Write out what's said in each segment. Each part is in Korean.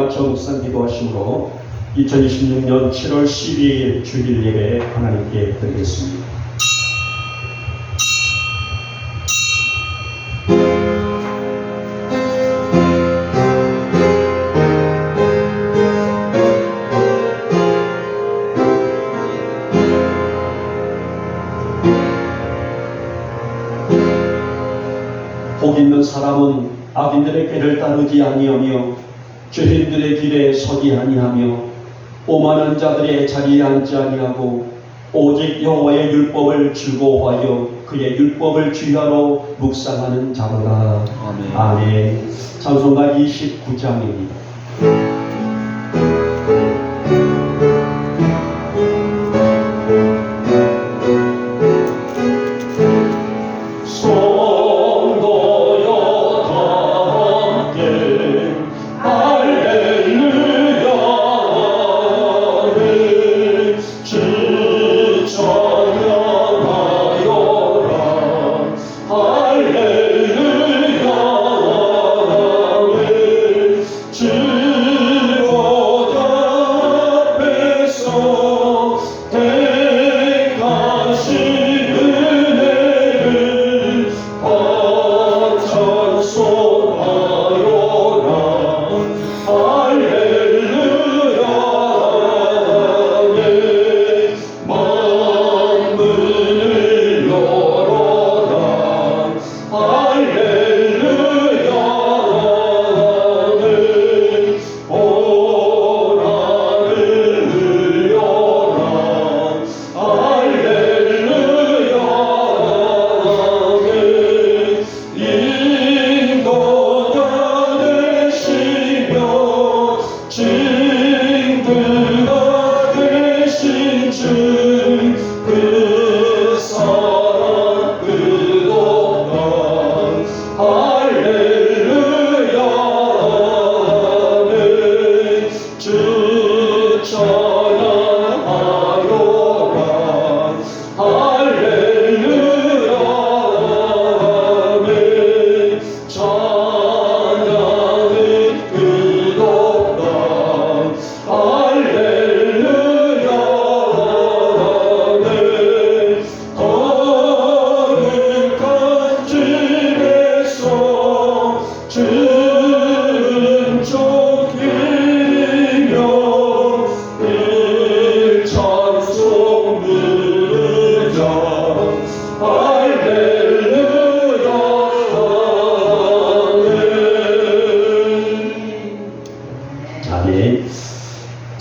맞춰 묵상 기도하심으로 2026년 7월 12일 주일 예배 하나님께 드리겠습니다. 복 있는 사람은 악인들의 길을 따르지 아니하며 죄인들의 길에 서지 아니하며 오만한 자들의 자리에 앉지 아니하고 오직 여호와의 율법을 즐거워하여 그의 율법을 주야로 묵상하는 자로다. 아멘. 아멘. 찬송가 29장입니다.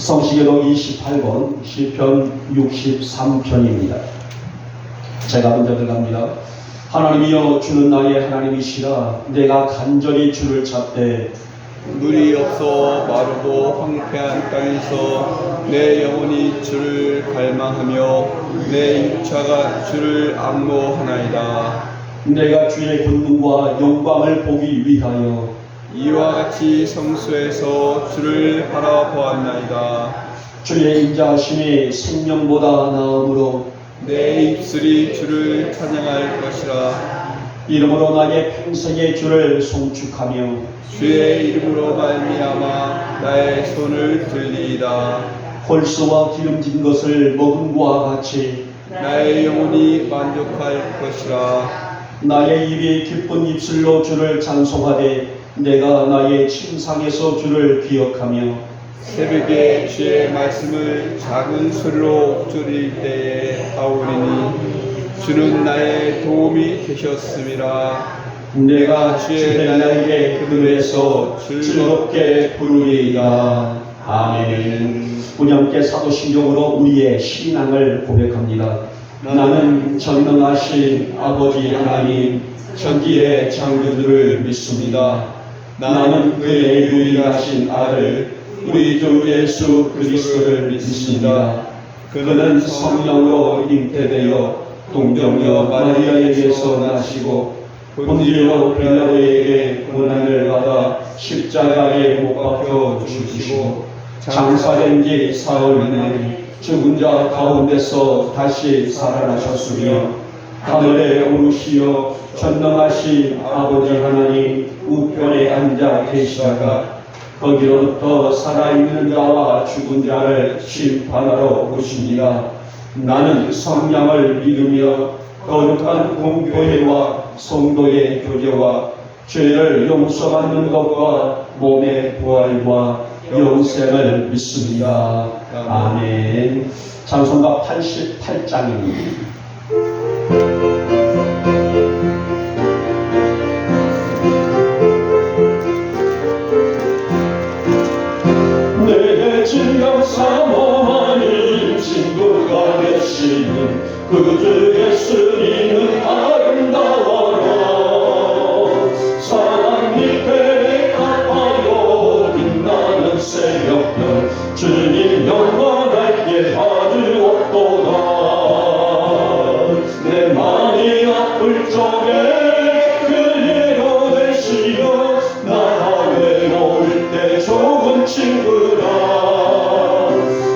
성시계로 28번 시편 63편입니다. 제가 먼저 들어갑니다. 하나님이여 주는 나의 하나님이시라. 내가 간절히 주를 찾되 물이 없어 마르고 황폐한 땅에서 내 영혼이 주를 갈망하며 내 육체가 주를 앙모하나이다. 내가 주의 권능과 영광을 보기 위하여 이와 같이 성소에서 주를 바라보았나이다. 주의 인자하심이 생명보다 나음으로 내 입술이 주를 찬양할 것이라. 이름으로 나의 평생의 주를 송축하며 주의 이름으로 말미암아 나의 손을 들리이다. 홀수와 기름진 것을 먹음과 같이 나의 영혼이 만족할 것이라. 나의 입이 기쁜 입술로 주를 찬송하되 내가 나의 침상에서 주를 기억하며 새벽에 주의 말씀을 작은 소리로 읊조릴 때에 하오리니 주는 나의 도움이 되셨음이라. 내가 주의 나에게 그늘에서 즐겁게 부르리이다. 아멘. 우리 함께 사도신경으로 우리의 신앙을 고백합니다. 나는 전능하신 아버지 하나님 천지의 창조주를 믿습니다. 나는 그의 유일하신 아들 우리 주 예수 그리스도를 믿습니다. 그는 성령으로 잉태되어 동정녀 마리아에게서 나시고 본디오 빌라도에게 고난을 받아 십자가에 못 박혀 죽으시고 장사된 지 사흘 만에 죽은 자 가운데서 다시 살아나셨으며 하늘에 오르시어 전능하신 아버지 하나님 우편에 앉아 계시다가 거기로부터 살아있는 자와 죽은 자를 심판하러 오십니다. 나는 성령을 믿으며 거룩한 공교회와 성도의 교제와 죄를 용서받는 것과 몸의 부활과 영생을 믿습니다. 아멘. 찬송가 88장입니다. 내 진정 사모하는 친구가 되시는 그 주 예수님은 아름다워요. 사랑 밑에 가까워 빛나는 새벽별 주님 영원하게 아주 없도다. 내 마음이 아플 적에 그리로 되시어 나 외로울 때 좋은 친구라.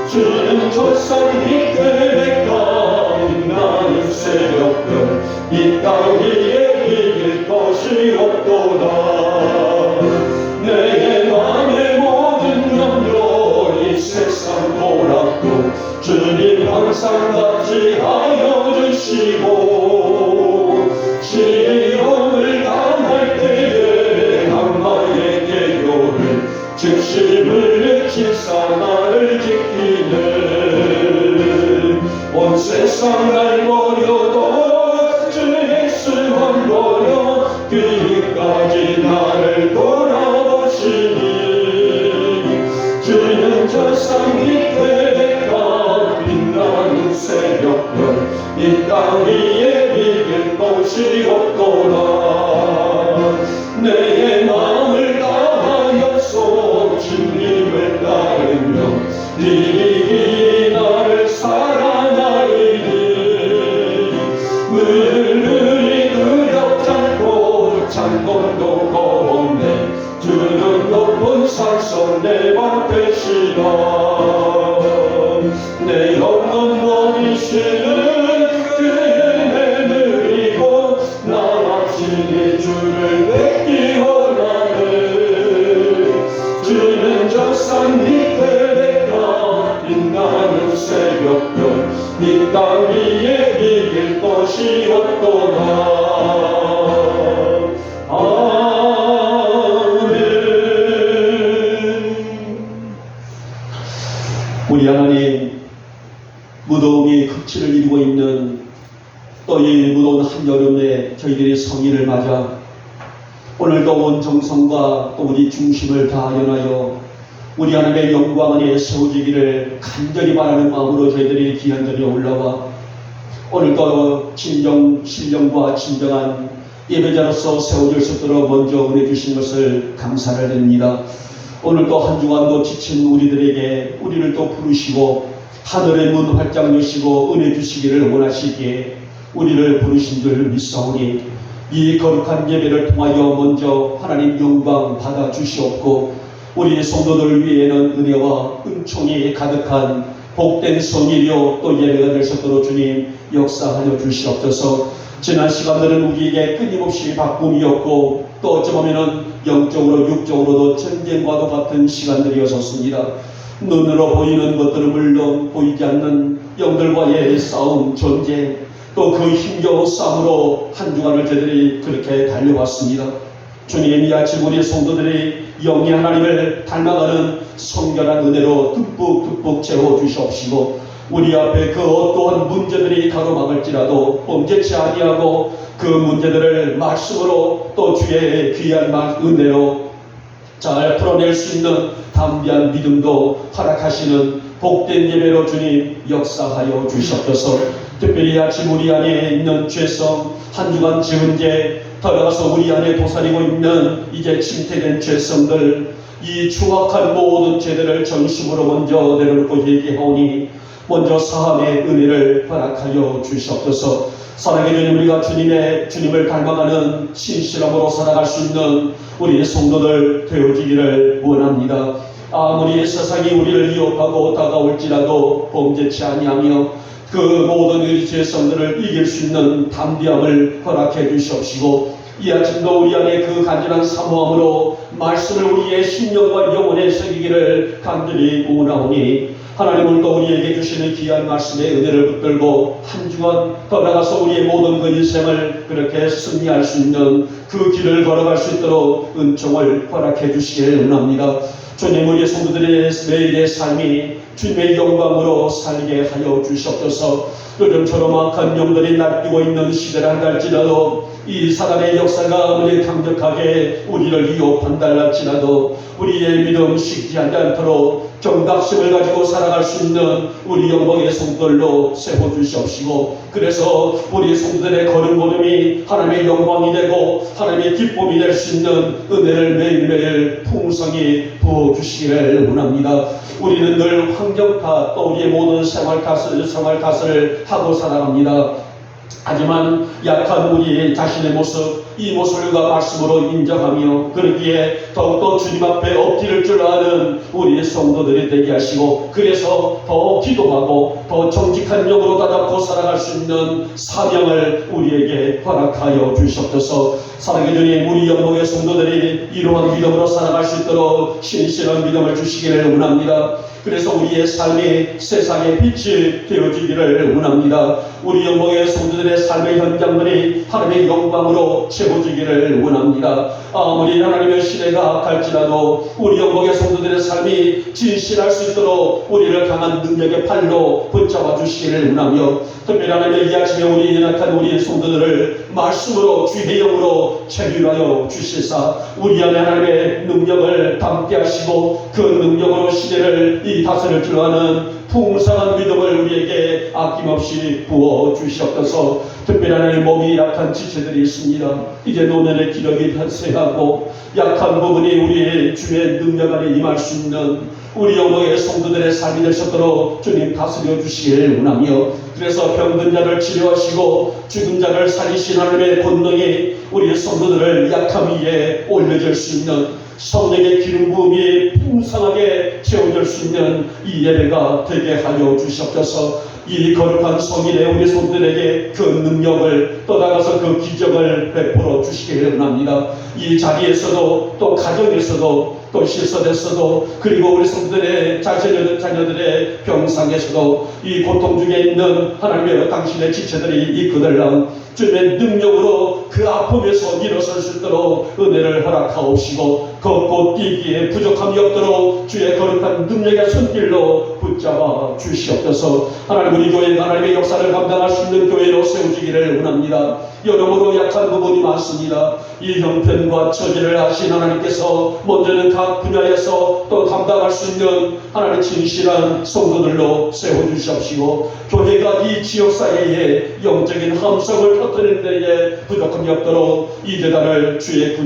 주는 조상 밑에 가 빛나는 새벽별 이 땅 위에 이길 것이 없도다. 내 맘의 모든 염려 이 세상 돌았고 주님 항상 같이 하여 주시고 시험을 당할 때에 악마의 계교를 즉심을 일치사 나를 지키네. 온 세상 날 버려도 주 예수 한 버려 뒤까지 나를 돌아보시니 주는 저 산 밑에 가 빛나는 새벽별 이 땅 위에 비길 곳이 없도다. 내 마음을 다하여서 주님을 따르며 이기 나를 사랑하리니 물들이 두렵지 않고 창문도 없네. 주는 높은 산성 내 방 되시라. 내 영혼 머리시는 그의 느리고 나 친히 주를 뵙기 원하네. 주는 저 산 밑에 가 빛나는 새벽별 이 땅 위에 이길 것이 없도다. 우리 하나님, 무더움이 극치를 이루고 있는 또 이 무더운 한여름에 저희들이 성일을 맞아 오늘도 온 정성과 또 우리 중심을 다 연하여 우리 하나님의 영광 안에 세워지기를 간절히 바라는 마음으로 저희들이 귀한 자리에 올라와 오늘도 진정 신령과 진정한 예배자로서 세워질 수 있도록 먼저 은혜 주신 것을 감사를 드립니다. 오늘도 한 주간도 지친 우리들에게 우리를 또 부르시고 하늘의 문 활짝 여시고 은혜 주시기를 원하시기에 우리를 부르신 줄 믿사오니 이 거룩한 예배를 통하여 먼저 하나님 영광 받아 주시옵고 우리 성도들 위에는 은혜와 은총이 가득한 복된 성일이요 또 예배가 될 수 있도록 주님 역사하여 주시옵소서. 지난 시간들은 우리에게 끊임없이 바꿈이었고 또 어쩌면은 영적으로 육적으로도 전쟁과도 같은 시간들이었습니다. 눈으로 보이는 것들은 물론 보이지 않는 영들과의 싸움, 전쟁, 또 그 힘겨운 싸움으로 한 주간을 저희들이 그렇게 달려왔습니다. 주님, 이 아침 우리 성도들이 영의 하나님을 닮아가는 성결한 은혜로 듬뿍 채워주시옵시고 우리 앞에 그 어떠한 문제들이 가로막을지라도 범죄치 아니하고 그 문제들을 말씀으로 또 주의 귀한 은혜로 잘 풀어낼 수 있는 담대한 믿음도 허락하시는 복된 예배로 주님 역사하여 주시옵소서. 특별히 아침 우리 안에 있는 죄성, 한 주간 지은 죄, 더 나아가서 우리 안에 도사리고 있는 이제 침태된 죄성들, 이 추악한 모든 죄들을 전심으로 먼저 내려놓고 얘기하오니 먼저 사함의 은혜를 허락하여 주시옵소서. 사랑의 주님, 우리가 주님을 닮아가는 신실함으로 살아갈 수 있는 우리 성도들 되어지기를 원합니다. 아무리 세상이 우리를 위협하고 다가올지라도 범죄치 아니하며 그 모든 우리 죄성들을 이길 수 있는 담대함을 허락해 주시옵시고 이 아침도 우리 안에 그 간절한 사모함으로 말씀을 우리의 심령과 영혼에 새기기를 간절히 원하오니 하나님은 또 우리에게 주시는 귀한 말씀의 은혜를 붙들고 한 주간 더 나아가서 우리의 모든 그 인생을 그렇게 승리할 수 있는 그 길을 걸어갈 수 있도록 은총을 허락해 주시기를 원합니다. 주님, 우리의 성도들의 매일의 삶이 주님의 영광으로 살게 하여 주시옵소서. 요즘처럼 악한 영들이 날뛰고 있는 시대라 할지라도 이 사단의 역사가 아무리 강력하게 우리를 위협한다 할지라도 우리의 믿음 식지 않도록 경각심을 가지고 살아갈 수 있는 우리 영광의 성도들로 세워주시옵시고, 그래서 우리 성도들의 걸음걸음이 하나님의 영광이 되고 하나님의 기쁨이 될 수 있는 은혜를 매일매일 풍성히 부어주시기를 원합니다. 우리는 늘 환경 탓, 또 우리의 모든 생활 탓을 하고 살아갑니다. 하지만 약한 우리 자신의 모습, 이 모습을 우리가 말씀으로 인정하며 그러기에 더욱더 주님 앞에 엎드릴 줄 아는 우리 성도들이 되게 하시고, 그래서 더 기도하고 더 정직한 영으로 다잡고 살아갈 수 있는 사명을 우리에게 허락하여 주시옵소서. 사랑해 주님, 우리 영광의 성도들이 이러한 믿음으로 살아갈 수 있도록 신실한 믿음을 주시기를 원합니다. 그래서 우리의 삶이 세상의 빛이 되어지기를 원합니다. 우리 영광의 성도들의 삶의 현장들이 하나님의 영광으로 채워지기를 원합니다. 아무리 하나님의 시대가 악할지라도 우리 영광의 성도들의 삶이 진실할 수 있도록 우리를 강한 능력의 팔로 붙잡아 주시기를 원하며, 특별히 하나님의 이 아침에 우리 연약한 우리 성도들을 말씀으로 주의 영으로 체류하여 주시사 우리 안에 하나님의 능력을 담게 하시고 그 능력으로 시대를 이 다스릴 줄 아는 풍성한 믿음을 우리에게 아낌없이 부어 주시옵소서. 특별히 하나님 몸이 약한 지체들이 있습니다. 이제 노년의 기력이 쇠하고 약한 부분이 우리의 주의 능력 안에 임할 수 있는 우리 영광의 성도들의 삶이 되셨도록 주님 다스려 주시길 원하며, 그래서 병든 자를 치료하시고 죽은 자를 살리신 하나님의 권능이 우리 성도들을 약함 위에 올려질 수 있는 성령의 기름 부음이 풍성하게 채워질 수 있는 이 예배가 되게 하여 주시옵소서. 이 거룩한 성일에 우리 성도들에게 그 능력을 떠나가서 그 기적을 베풀어 주시기를 원합니다. 이 자리에서도 또 가정에서도 또 실선에서도 그리고 우리 성도들의 자녀들의 병상에서도 이 고통 중에 있는 하나님의 당신의 지체들이 있거든요. 주님의 능력으로 그 아픔에서 일어설 수 있도록 은혜를 허락하옵시고 걷고 뛰기에 부족함이 없도록 주의 거룩한 능력의 손길로 붙잡아 주시옵소서. 하나님, 우리 교회가 하나님의 역사를 감당할 수 있는 교회로 세워지기를 원합니다. 여러모로 약한 부분이 많습니다. 이 형편과 처지를 아신 하나님께서 먼저는 각 분야에서 또 감당할 수 있는 하나님의 진실한 성도들로 세워주시옵시고, 교회가 이 지역사회에 영적인 함성을 터뜨리는 데에 부족함이 없도록 이 재단을 주의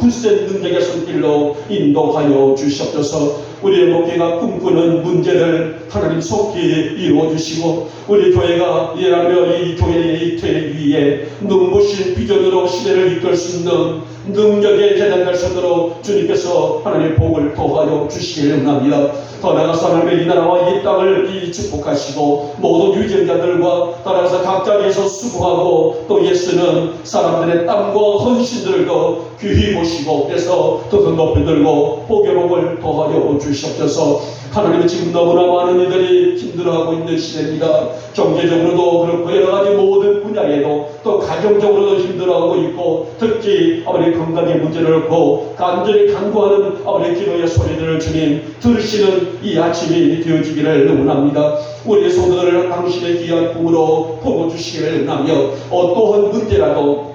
굳센 능력의 손길로 인도하여 주시옵소서. 우리의 목회가 꿈꾸는 문제를 하나님 속히 이루어주시고, 우리 교회가 일하며 이 교회의 퇴 위에 눈부신 비전으로 시대를 이끌 수 있는 능력의 재단 될 수 있도록 주님께서 하나님의 복을 더하여 주시기를 원합니다. 더 나아가서 하나님의 이 나라와 이 땅을 축복하시고 모든 유전자들과 따라서 각 자리에서 수고하고 또 예수는 사람들의 땀과 헌신들도 귀히 보시고 그래서 더 높이 들고 복의 복을 더하여 주시옵소서. 하나님은 지금 너무나 많은 이들이 힘들어하고 있는 시대입니다. 경제적으로도 그렇고 여러 가지 모든 분야에도 또 가정적으로도 힘들어하고 있고, 특히 아버지 건강의 문제를 놓고 간절히 간구하는 아버지 기도의 소리들을 주님 들으시는 이 아침이 되어지기를 원합니다. 우리 성도들을 당신의 귀한 품으로 품어주시기를 원하며 어떠한 문제라도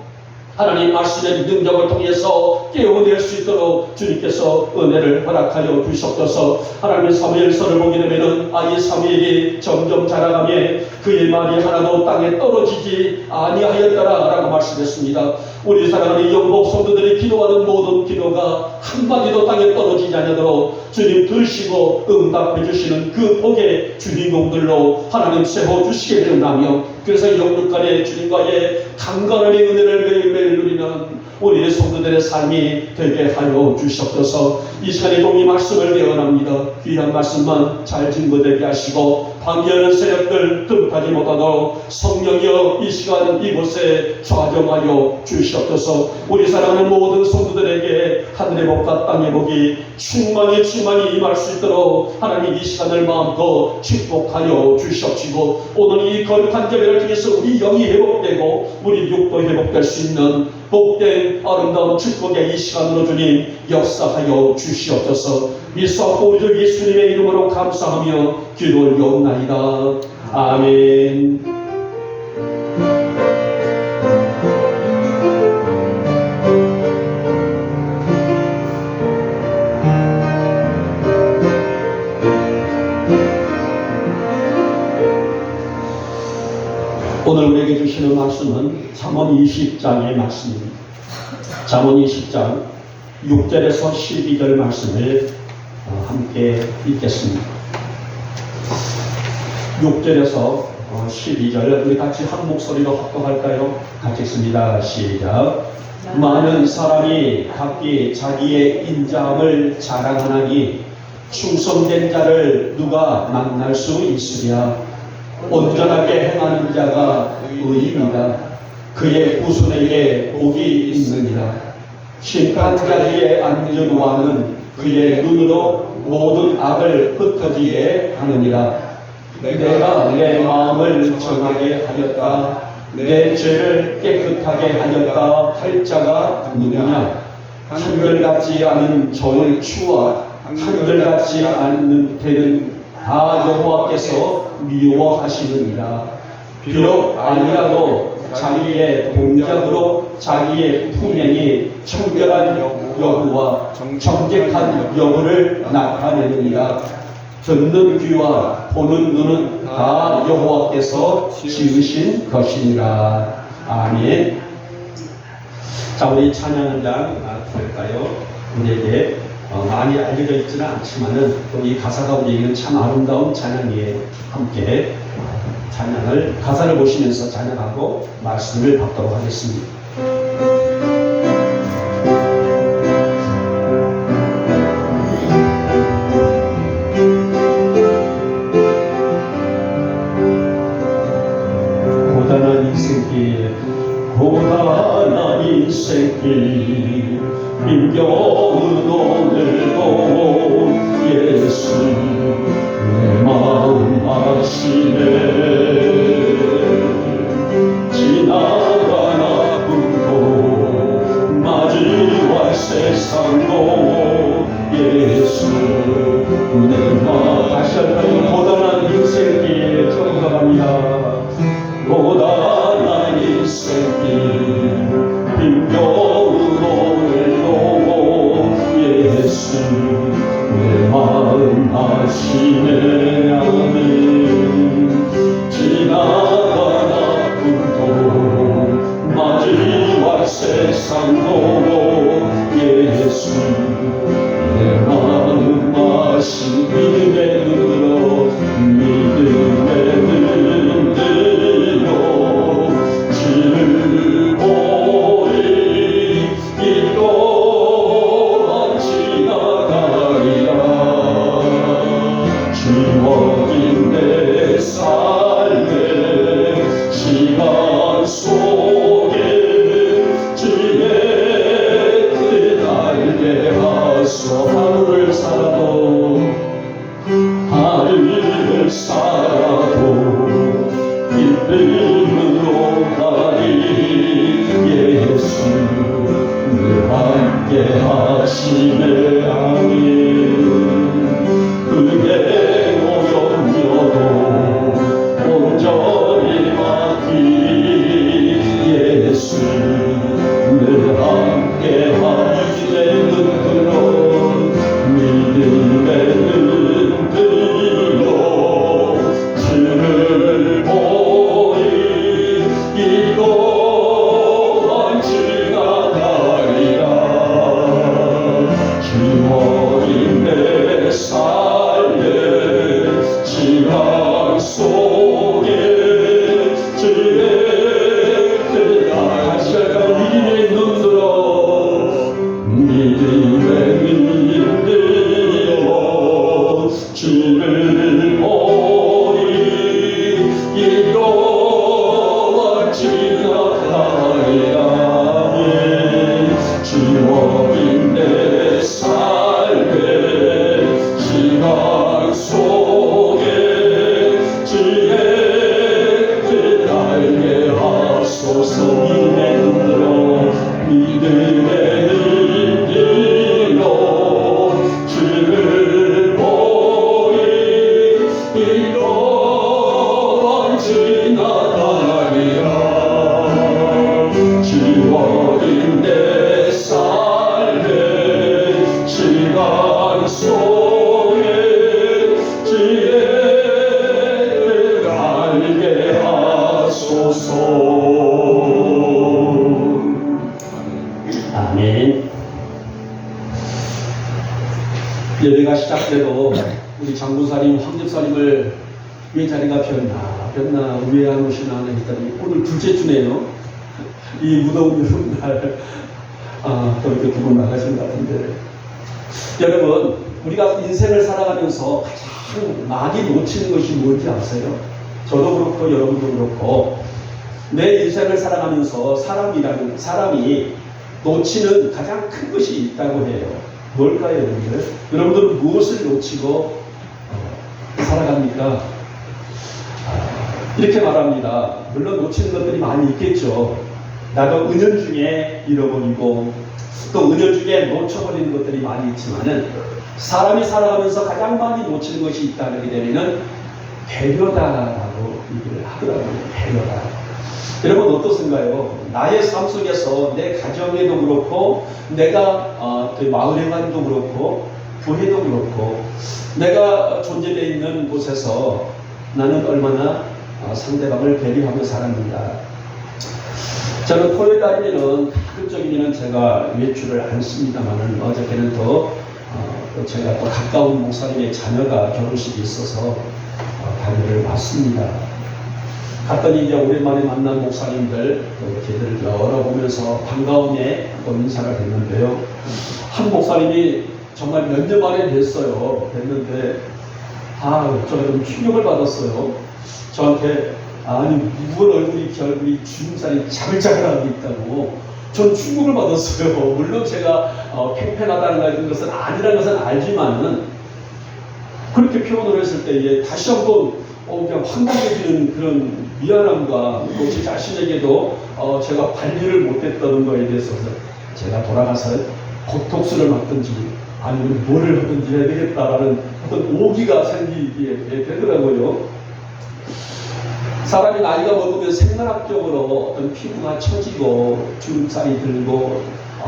하나님 말씀의 능력을 통해서 깨워낼 수 있도록 주님께서 은혜를 허락하여 주시옵소서. 하나님의 사무엘서를 보게 되면은 이 사무엘이 점점 자라가며 그의 말이 하나도 땅에 떨어지지 아니하였더라라고 말씀했습니다. 우리 사랑하는 영복 성도들이 기도하는 모든 기도가 한마디도 땅에 떨어지지 않도록 주님 들으시고 응답해 주시는 그 복의 주인공들로 하나님 세워주시기를 원하며, 그래서 영육간의 주님과의 강건함의 은혜를 매일매일 누리는 우리 성도들의 삶이 되게 하여 주시옵소서. 이 시간에 동이 말씀을 예언합니다. 귀한 말씀만 잘 증거되게 하시고 방해하는 세력들 뜸타지 못하도록 성령이여 이 시간 이곳에 좌정하여 주시옵소서. 우리 사랑하는 모든 성도들에게 하늘의 복과 땅의 복이 충만히 임할 수 있도록 하나님 이 시간을 마음껏 축복하여 주시옵시고, 오늘 이 거룩한 예배를 통해서 우리 영이 회복되고 우리 육도 회복될 수 있는 복된 아름다운 축복의 이 시간으로 주님 역사하여 주시옵소서. 믿사옵고 우리 주 예수님의 이름으로 감사하며 기도 올려옵나이다. 아멘. 오늘 우리에게 주시는 말씀은 잠언 20장의 말씀입니다. 잠언 20장 6절에서 12절 말씀을 함께 읽겠습니다. 6절에서 12절 우리 같이 한 목소리로 합독할까요? 같이 읽습니다. 시작. 많은 사람이 각기 자기의 인자함을 자랑하나니 충성된 자를 누가 만날 수 있으랴. 온전하게 행하는 자가 의인이다. 그의 후손에게 복이 있느니라. 심판 자리에 앉은 왕은 그의 눈으로 모든 악을 흩어지게 하느니라. 내가 내 마음을 정하게 하였다. 내 죄를 깨끗하게 하였다 할 자가 누구냐? 한결같지 않은 좋은 추와 한결같지 않는 대는 다 여호와께서 미워하시느니라. 비록 아니라도 자기의 동작으로 자기의 품행이 청결한 여호와 정직한 여호를 나타내느니라. 듣는 귀와 보는 눈은 다 여호와께서 지으신 것이니라. 아멘. 자, 우리 찬양 한 장 들을까요? 우리에게 많이 알려져 있지는 않지만은 또 이 가사가 우리에게는 참 아름다운 찬양이에요. 함께 찬양을 가사를 보시면서 찬양하고 말씀을 받도록 하겠습니다. 고단한 인생길 고단한 인생길 힘겨운 오늘도 예수 내 마음 아시네. 지나간 아픔도 마주할 세상도 예수 내 마음 다시 한번 고단한 인생길 쫓아갑니다. 고단한 인생길 힘겨운 오늘도 예수 내 마음 아시네. 아멘. 지나간 아픔도 마주할 세상도 예수 내 마음 아시네. 믿음의 눈으로 믿음의 눈으로 주를 보리 이 또한 지나가리라. 지워진 내 삶의 시간 속에 주의 뜻 알게 하소. 하루를 살아도 기쁨으로 가리. 예수 늘 함께 하시네. 아멘. 그게 오염려도 온전히 맡기. 예수 늘 함께 하시네. 눈들로 믿음의 눈들로 주를 보리 이 주를 보니 이로와 지나가리라. 주어진 내 삶의 시간 속에 주의 뜻 알게 하소서. 믿음의 눈으로 믿음의 눈으로 주를 보니 이런 지나가리라. 주어진 내 삶의 시간 속에 주의 뜻 알게 하소서. 아멘. 예배가 시작돼도 우리 장군사님, 황집사님을 왜 자리가 변나 왜 안 오시나 했더니 오늘 둘째 주네요. 이 무더운 여름날 또 이렇게 두 분 나가신 것 같은데, 여러분 우리가 인생을 살아가면서 가장 많이 놓치는 것이 뭔지 아세요? 저도 그렇고 여러분도 그렇고 내 인생을 살아가면서 사람이 놓치는 가장 큰 것이 있다고 해요. 뭘까요, 여러분들? 여러분들은 무엇을 놓치고 살아갑니까? 이렇게 말합니다. 물론 놓치는 것들이 많이 있겠죠. 나도 은연중에 잃어버리고 또 은연중에 놓쳐버리는 것들이 많이 있지만은, 사람이 살아가면서 가장 많이 놓치는 것이 있다는 게 되면은 배려다라고 얘기를 하더라고요. 배려다. 여러분 어떻습니까요? 나의 삶 속에서 내 가정에도 그렇고, 내가 마을회관도 그렇고, 교회도 그렇고, 내가 존재되어 있는 곳에서 나는 얼마나 상대방을 배려하며 살았는가. 저는 토요일 날이면은 가급적이면은 제가 외출을 안 씁니다만은, 어저께는 또 제가 또 가까운 목사님의 자녀가 결혼식이 있어서 다니를 왔습니다. 갔더니 이제 오랜만에 만난 목사님들 걔들 열어보면서 반가움에 또 인사를 했는데요. 한 목사님이 정말 몇 년 만에 뵀는데 제가 좀 충격을 받았어요. 저한테 아니 누군 얼굴이 주름살이 자글자글하게 있다고. 전 충격을 받았어요. 물론 제가 팽팽하다는 것은 아니라는 것은 알지만은, 그렇게 표현을 했을 때 다시 한번 그냥 황당해지는 그런 미안함과 또 제 자신에게도 제가 관리를 못했다는 거에 대해서 제가 돌아가서 고톡수를 맞든지 아니면 뭐를 하든지 해야 되겠다라는 어떤 오기가 생기게 되더라고요. 사람이 나이가 먹으면 생물학적으로 어떤 피부가 처지고 주름살이 들고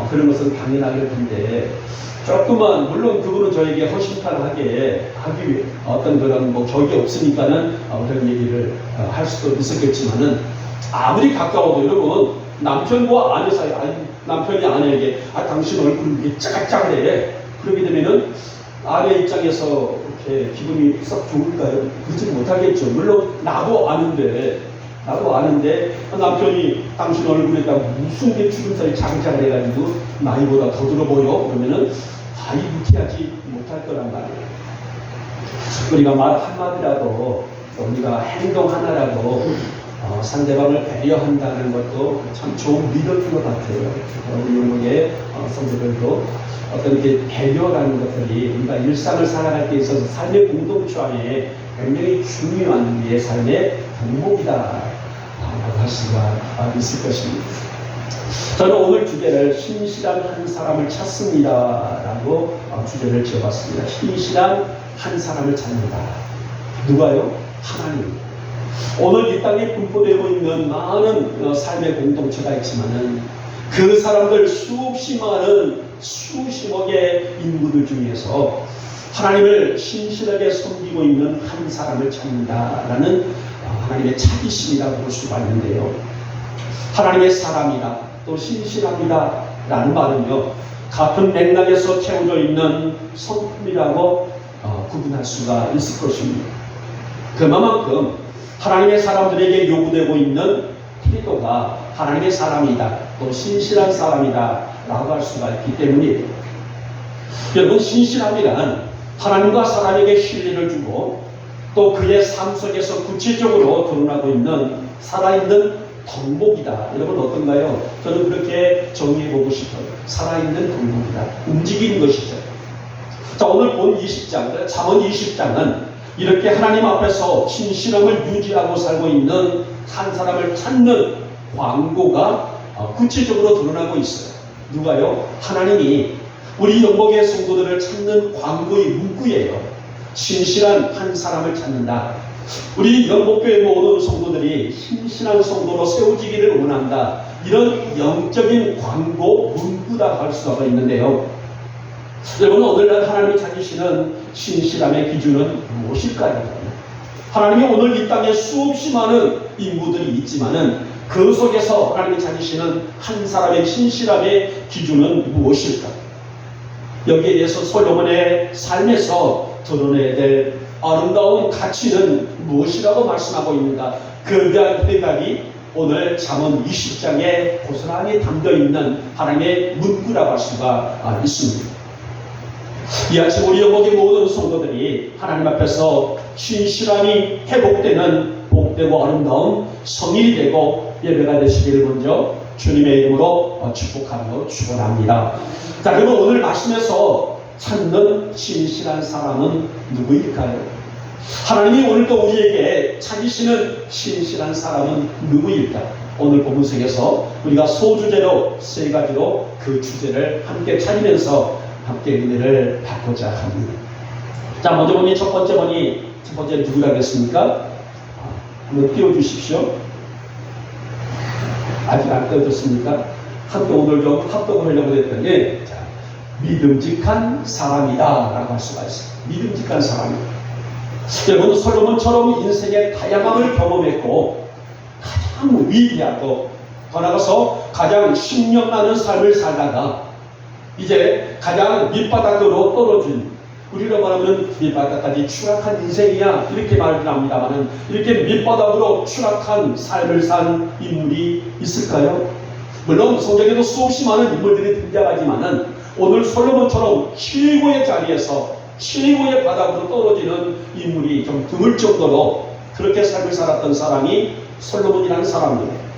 그런 것은 당연하긴 한데, 조금만 물론 그분은 저에게 허심탄회하게 하기 위해 어떤 그런 격이 없으니까는 그런 얘기를 할 수도 있었겠지만은, 아무리 가까워도 여러분 남편과 아내 사이, 남편이 아내에게 당신 얼굴이 이렇게 짜글짜글해, 그러게 되면은 아내 입장에서 이렇게 기분이 썩 좋을까요? 그러지 못하겠죠. 물론 나도 아는데 남편이 당신 얼굴에다 무슨 게 주름살이 자글자글해가지고 나이보다 더 들어 보여? 그러면은 다이 무티하지 못할 거란 말이에요. 우리가 말 한마디라도, 우리가 행동 하나라도 상대방을 배려한다는 것도 참 좋은 미덕인 것 같아요. 우리 영국의 성도들도 어떤 이렇게 배려라는 것들이 우리가 일상을 살아갈 때 있어서 삶의 공동체 안에 굉장히 중요한 우리의 삶의 덕목이다 라고 할 수가 있을 것입니다. 저는 오늘 주제를 신실한 한 사람을 찾습니다 라고 주제를 지어봤습니다. 신실한 한 사람을 찾는다. 누가요? 하나님. 오늘 이 땅에 분포되고 있는 많은 삶의 공동체가 있지만은, 그 사람들 수없이 많은 수십억의 인구들 중에서 하나님을 신실하게 섬기고 있는 한 사람을 찾는다라는 하나님의 찾으심이라고 볼 수가 있는데요. 하나님의 사람이다, 또 신실합니다 라는 말은요, 같은 맥락에서 채워져 있는 성품이라고 구분할 수가 있을 것입니다. 그만큼 하나님의 사람들에게 요구되고 있는 태도가 하나님의 사람이다, 또 신실한 사람이다 라고 할 수가 있기 때문이에요. 여러분, 신실함이란 하나님과 사람에게 신뢰를 주고 또 그의 삶 속에서 구체적으로 드러나고 있는 살아있는 덕목이다. 여러분 어떤가요? 저는 그렇게 정의해보고 싶어요. 살아있는 덕목이다. 움직이는 것이죠. 자, 오늘 본 20장, 잠언 20장은 이렇게 하나님 앞에서 신실함을 유지하고 살고 있는 한 사람을 찾는 광고가 구체적으로 드러나고 있어요. 누가요? 하나님이 우리 영목의 성도들을 찾는 광고의 문구예요. 신실한 한 사람을 찾는다. 우리 영목교회 모든 성도들이 신실한 성도로 세워지기를 원한다. 이런 영적인 광고 문구다 할 수가 있는데요. 여러분 오늘날 하나님이 찾으시는 신실함의 기준은 무엇일까요? 하나님이 오늘 이 땅에 수없이 많은 인물들이 있지만은 그 속에서 하나님이 찾으시는 한 사람의 신실함의 기준은 무엇일까? 여기에 대해서 솔로몬의 삶에서 드러내야 될 아름다운 가치는 무엇이라고 말씀하고 있는가? 그에 대한 대답이 오늘 잠언 20장에 고스란히 담겨있는 하나님의 문구라고 할 수가 있습니다. 이 아침 우리 영목의 모든 성도들이 하나님 앞에서 신실함이 회복되는 복되고 아름다운 성일이 되고 예배가 되시기를 먼저 주님의 이름으로 축복하며 축원합니다. 자, 그러면 오늘 말씀에서 찾는 신실한 사람은 누구일까요? 하나님이 오늘도 우리에게 찾으시는 신실한 사람은 누구일까? 오늘 본문 속에서 우리가 소주제로 세 가지로 그 주제를 함께 찾으면서 함께 은혜를 받고자 합니다. 자, 먼저 보니 첫 번째 누구라겠습니까? 한번 띄워주십시오. 아직 안 띄워졌습니까? 함께 오늘 좀 합독을 하려고 했더니 자, 믿음직한 사람이다 라고 할 수가 있어요. 믿음직한 사람이다. 여러분 솔로몬처럼 인생의 다양함을 경험했고 가장 위대하고 더 나아가서 가장 신령나는 삶을 살다가 이제 가장 밑바닥으로 떨어진, 우리로 말하면 밑바닥까지 추락한 인생이야 이렇게 말을 합니다만은 이렇게 밑바닥으로 추락한 삶을 산 인물이 있을까요? 물론 성경에도 수없이 많은 인물들이 등장하지만은 오늘 솔로몬처럼 최고의 자리에서 최고의 바닥으로 떨어지는 인물이 좀 드물 정도로 그렇게 삶을 살았던 사람이 솔로몬이라는 사람입니다.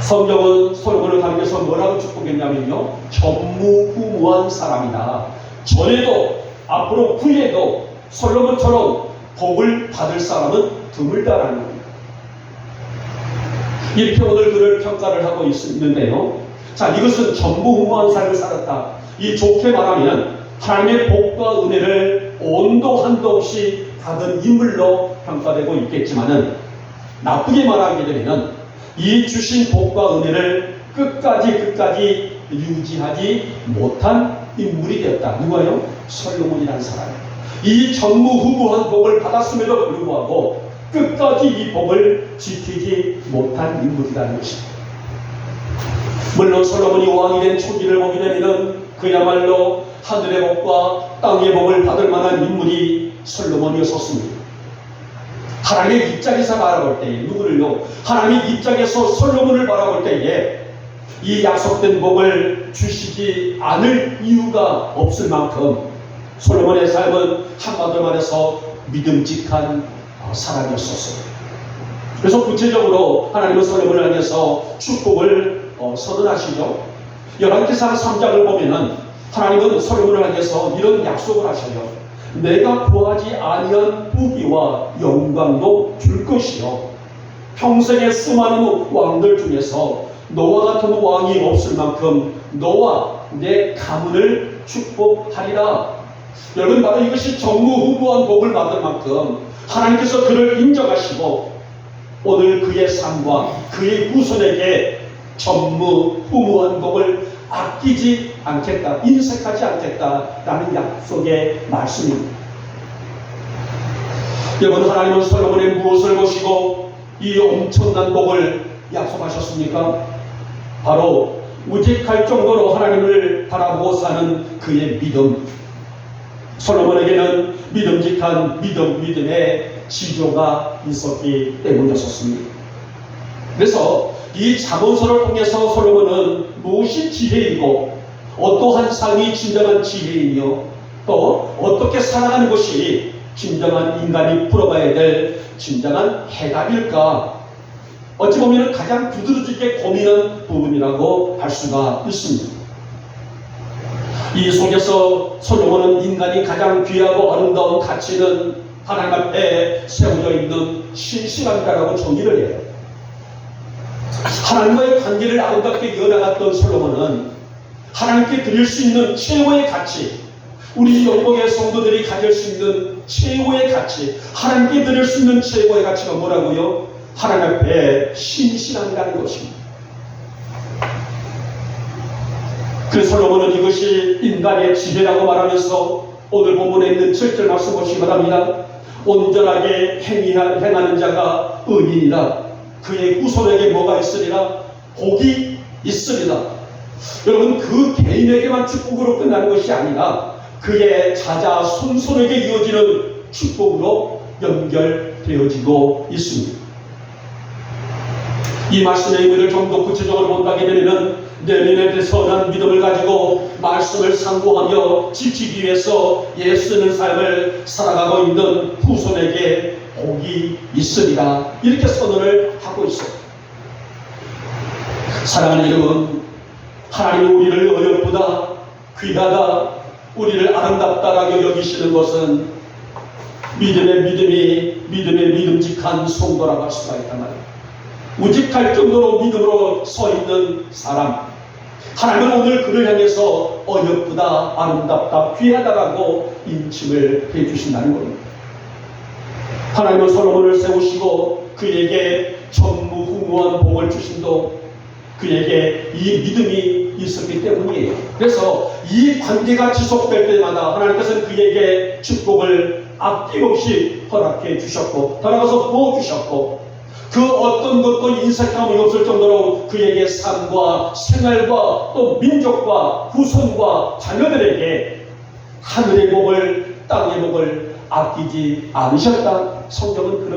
성경은 솔로몬을 가리켜서 뭐라고 축복했냐면요, 전무후무한 사람이다. 전에도 앞으로 후에도 솔로몬처럼 복을 받을 사람은 드물다라는 겁니다. 이렇게 오늘 그를 평가를 하고 있는데요. 자, 이것은 전무후무한 삶을 살았다. 이 좋게 말하면 하나님의 복과 은혜를 온도 한도 없이 받은 인물로 평가되고 있겠지만은 나쁘게 말하게 되면 이 주신 복과 은혜를 끝까지 유지하지 못한 인물이 되었다. 누가요? 솔로몬이라는 사람. 이 전무후무한 복을 받았음에도 불구하고 끝까지 이 복을 지키지 못한 인물이라는 것입니다. 물론 솔로몬이 왕이 된 초기를 보게 되면 그야말로 하늘의 복과 땅의 복을 받을 만한 인물이 솔로몬이었습니다. 하나님의 입장에서 바라볼 때에 누구를요? 하나님의 입장에서 솔로몬을 바라볼 때에 이 약속된 복을 주시지 않을 이유가 없을 만큼 솔로몬의 삶은 한마디로 말해서 믿음직한 사람이었었어요. 그래서 구체적으로 하나님은 솔로몬을 향해서 축복을 선언하시죠. 열왕기상 3장을 보면은 하나님은 솔로몬을 향해서 이런 약속을 하셔요. 내가 구하지 아니한 부귀와 영광도 줄 것이요, 평생의 수많은 왕들 중에서 너와 같은 왕이 없을 만큼 너와 내 가문을 축복하리라. 여러분, 바로 이것이 전무후무한 복을 받을 만큼 하나님께서 그를 인정하시고 오늘 그의 삶과 그의 후손에게 전무후무한 복을 아끼지 않겠다, 인색하지 않겠다라는 약속의 말씀입니다. 여러분, 하나님은 솔로몬의 무엇을 보시고 이 엄청난 복을 약속하셨습니까? 바로 우직할 정도로 하나님을 바라보고 사는 그의 믿음. 솔로몬에게는 믿음직한 믿음의 지조가 있었기 때문이었습니다. 그래서 이 잠언서를 통해서 솔로몬은 무엇이 지혜이고 어떠한 삶이 진정한 지혜이며 또 어떻게 살아가는 것이 진정한 인간이 풀어가야 될 진정한 해답일까? 어찌 보면 가장 두드러지게 고민한 부분이라고 할 수가 있습니다. 이 속에서 솔로몬은 인간이 가장 귀하고 아름다운 가치는 하나님 앞에 세워져 있는 신실함이라고 정의를 해요. 하나님과의 관계를 아름답게 이어나갔던 솔로몬은 하나님께 드릴 수 있는 최고의 가치, 우리 영복의 성도들이 가질 수 있는 최고의 가치, 하나님께 드릴 수 있는 최고의 가치가 뭐라고요? 하나님 앞에 신실함이라는 것입니다. 그 솔로몬은 이것이 인간의 지혜라고 말하면서 오늘 본문에 있는 7절 말씀 보시기 바랍니다. 온전하게 행하는 자가 의인이다. 그의 후손에게 뭐가 있으리라? 복이 있으리라. 여러분, 그 개인에게만 축복으로 끝나는 것이 아니라 그의 자자 손손에게 이어지는 축복으로 연결되어지고 있습니다. 이 말씀의 의미를 좀 더 구체적으로 본다게 되면 내면의 선한 믿음을 가지고 말씀을 상고하며 지키기 위해서 애쓰는 삶을 살아가고 있는 후손에게 복이 있으리라, 이렇게 선언을 하고 있어요. 사랑하는 여러분, 하나님이 우리를 어여쁘다, 귀하다, 우리를 아름답다라고 여기시는 것은 믿음의 믿음직한 성도라고 할 수가 있단 말이에요. 우직할 정도로 믿음으로 서 있는 사람, 하나님은 오늘 그를 향해서 어여쁘다, 아름답다, 귀하다라고 인칭을 해주신다는 겁니다. 하나님은 솔로몬을 세우시고 그에게 전무후무한 복을 주신도 그에게 이 믿음이 있었기 때문이에요. 그래서 이 관계가 지속될 때마다 하나님께서는 그에게 축복을 아낌없이 허락해 주셨고, 더나아가서 부어주셨고, 그 어떤 것도 인색함이 없을 정도로 그에게 삶과 생활과 또 민족과 후손과 자녀들에게 하늘의 복을, 땅의 복을 아끼지 않으셨다. 성경은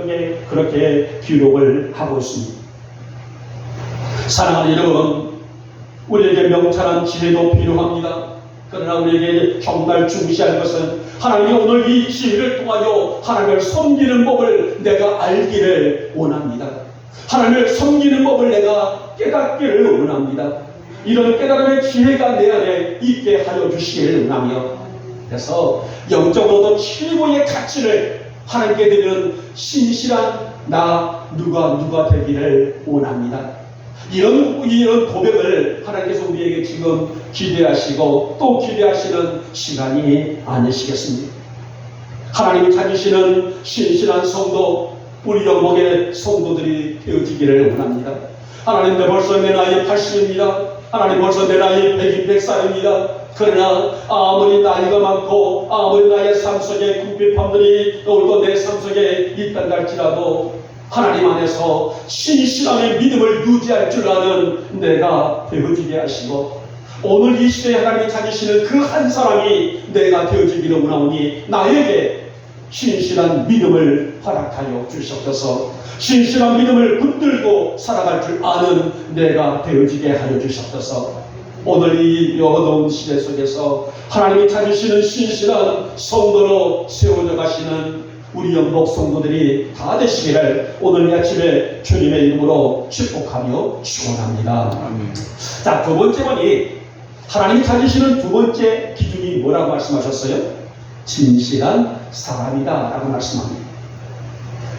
그렇게 기록을 하고 있습니다. 사랑하는 여러분, 우리에게 명철한 지혜도 필요합니다. 그러나 우리에게 정말 중시할 것은 하나님이 오늘 이 지혜를 통하여 하나님을 섬기는 법을 내가 알기를 원합니다. 하나님을 섬기는 법을 내가 깨닫기를 원합니다. 이런 깨달음의 지혜가 내 안에 있게 하여 주시기를 원하며, 그래서 영적으로도 최고의 가치를 하나님께 드리는 신실한 나 누가 되기를 원합니다. 이런 고백을 하나님께서 우리에게 지금 기대하시고 또 기대하시는 시간이 아니시겠습니까? 하나님이 찾으시는 신실한 성도, 우리 영목의 성도들이 되어지기를 원합니다. 하나님, 벌써 내 나이 80입니다. 하나님, 벌써 내 나이 100살입니다. 그러나 아무리 나이가 많고 아무리 나의 삶 속에 궁핍함들이 오늘도 내 삶 속에 있다 할지라도 하나님 안에서 신실함의 믿음을 유지할 줄 아는 내가 되어지게 하시고, 오늘 이 시대에 하나님이 찾으시는 그 한 사람이 내가 되어지기를 원하오니 나에게 신실한 믿음을 허락하여 주시옵소서. 신실한 믿음을 붙들고 살아갈 줄 아는 내가 되어지게 하여 주시옵소서. 오늘 이 어두운 시대 속에서 하나님이 찾으시는 신실한 성도로 세워져 가시는 우리 영복 성도들이 다 되시기를 오늘 이 아침에 주님의 이름으로 축복하며 축원합니다. 아멘. 자, 두 번째 번이 하나님이 찾으시는 두 번째 기준이 뭐라고 말씀하셨어요? 진실한 사람이다 라고 말씀합니다.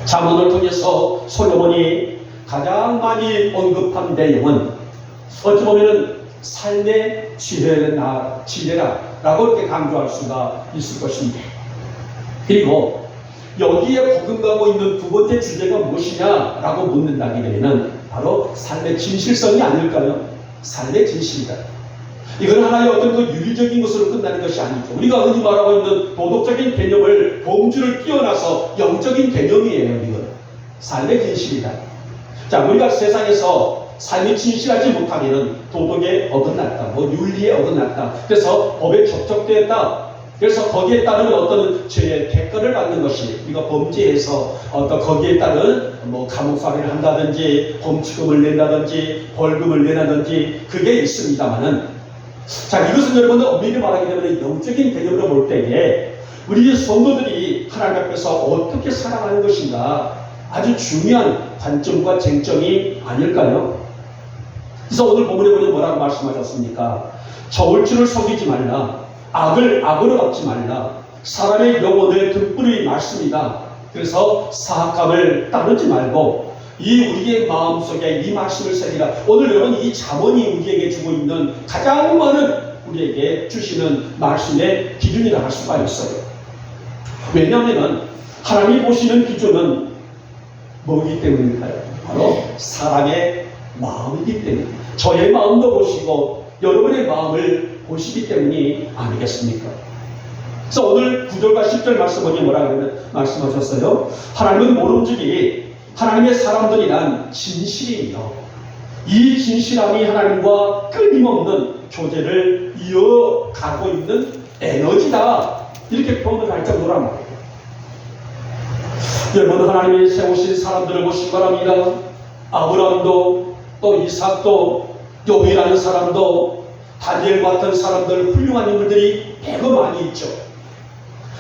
잠언을 통해서 솔로몬이 가장 많이 언급한 내용은 어찌 보면 삶의 지혜라고 이렇게 강조할 수가 있을 것입니다. 그리고 여기에 거듭나고 있는 두 번째 주제가 무엇이냐라고 묻는다게 되면 바로 삶의 진실성이 아닐까요? 삶의 진실이다. 이건 하나의 어떤 그 유리적인 것으로 끝나는 것이 아니죠. 우리가 흔히 말하고 있는 도덕적인 개념을 범주를 뛰어나서 영적인 개념이에요. 이건 삶의 진실이다. 자, 우리가 세상에서 삶이 진실하지 못하면 도덕에 어긋났다, 윤리에 어긋났다, 그래서 법에 접촉되었다, 그래서 거기에 따른 어떤 죄의 대가를 받는 것이, 우리가 범죄에서 어떤 거기에 따른 감옥살이를 한다든지 범칙금을 낸다든지 벌금을 내다든지 그게 있습니다만은, 자, 이것은 여러분들 엄밀히 말하기 때문에 영적인 개념으로 볼 때에 우리 성도들이 하나님 앞에서 어떻게 살아가는 것인가 아주 중요한 관점과 쟁점이 아닐까요? 그래서 오늘 본문에 보면 뭐라고 말씀하셨습니까? 저울줄을 속이지 말라. 악을 악으로 갚지 말라. 사람의 영혼을 등불이 말씀이다. 그래서 사악감을 따르지 말고 이 우리의 마음속에 이 말씀을 새기라. 오늘 여러분 이 잠언이 우리에게 주고 있는 가장 많은 우리에게 주시는 말씀의 기준이라 할 수가 있어요. 왜냐하면 하나님이 보시는 기준은 뭐이기 때문일까요? 바로 사람의 마음이기 때문에 저의 마음도 보시고 여러분의 마음을 보시기 때문이 아니겠습니까? 그래서 오늘 9절과 10절 말씀 보니 뭐라고 말씀하셨어요? 하나님은 모름지기 하나님의 사람들이란 진실이며 이 진실함이 하나님과 끊임없는 교제를 이어가고 있는 에너지다. 이렇게 표현을 할 정도란 말이에요. 여러분 하나님이 세우신 사람들을 보시기 바랍니다. 아브라함도 또 이삭도 욥이라는 사람도 다니엘 같은 사람들 훌륭한 인물들이 배가 많이 있죠.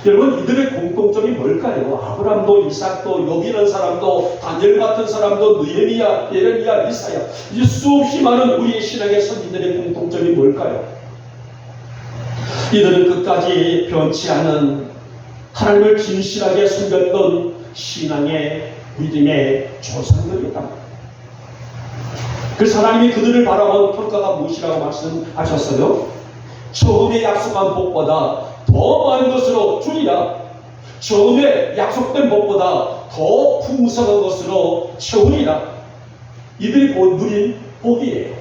여러분 이들의 공통점이 뭘까요? 아브라함도 이삭도 욥이라는 사람도 다니엘 같은 사람도 느헤미야 예레미야 이사야 이 수없이 많은 우리의 신앙의 선진들의 공통점이 뭘까요? 이들은 끝까지 변치 않은 하나님을 진실하게 섬겼던 신앙의 믿음의 조상들이다. 그래서 하나님이 그들을 바라본 평가가 무엇이라고 말씀하셨어요? 처음에 약속한 복보다 더 많은 것으로 주리라. 처음에 약속된 복보다 더 풍성한 것으로 채우리라. 이들이 곧 누린 복이에요.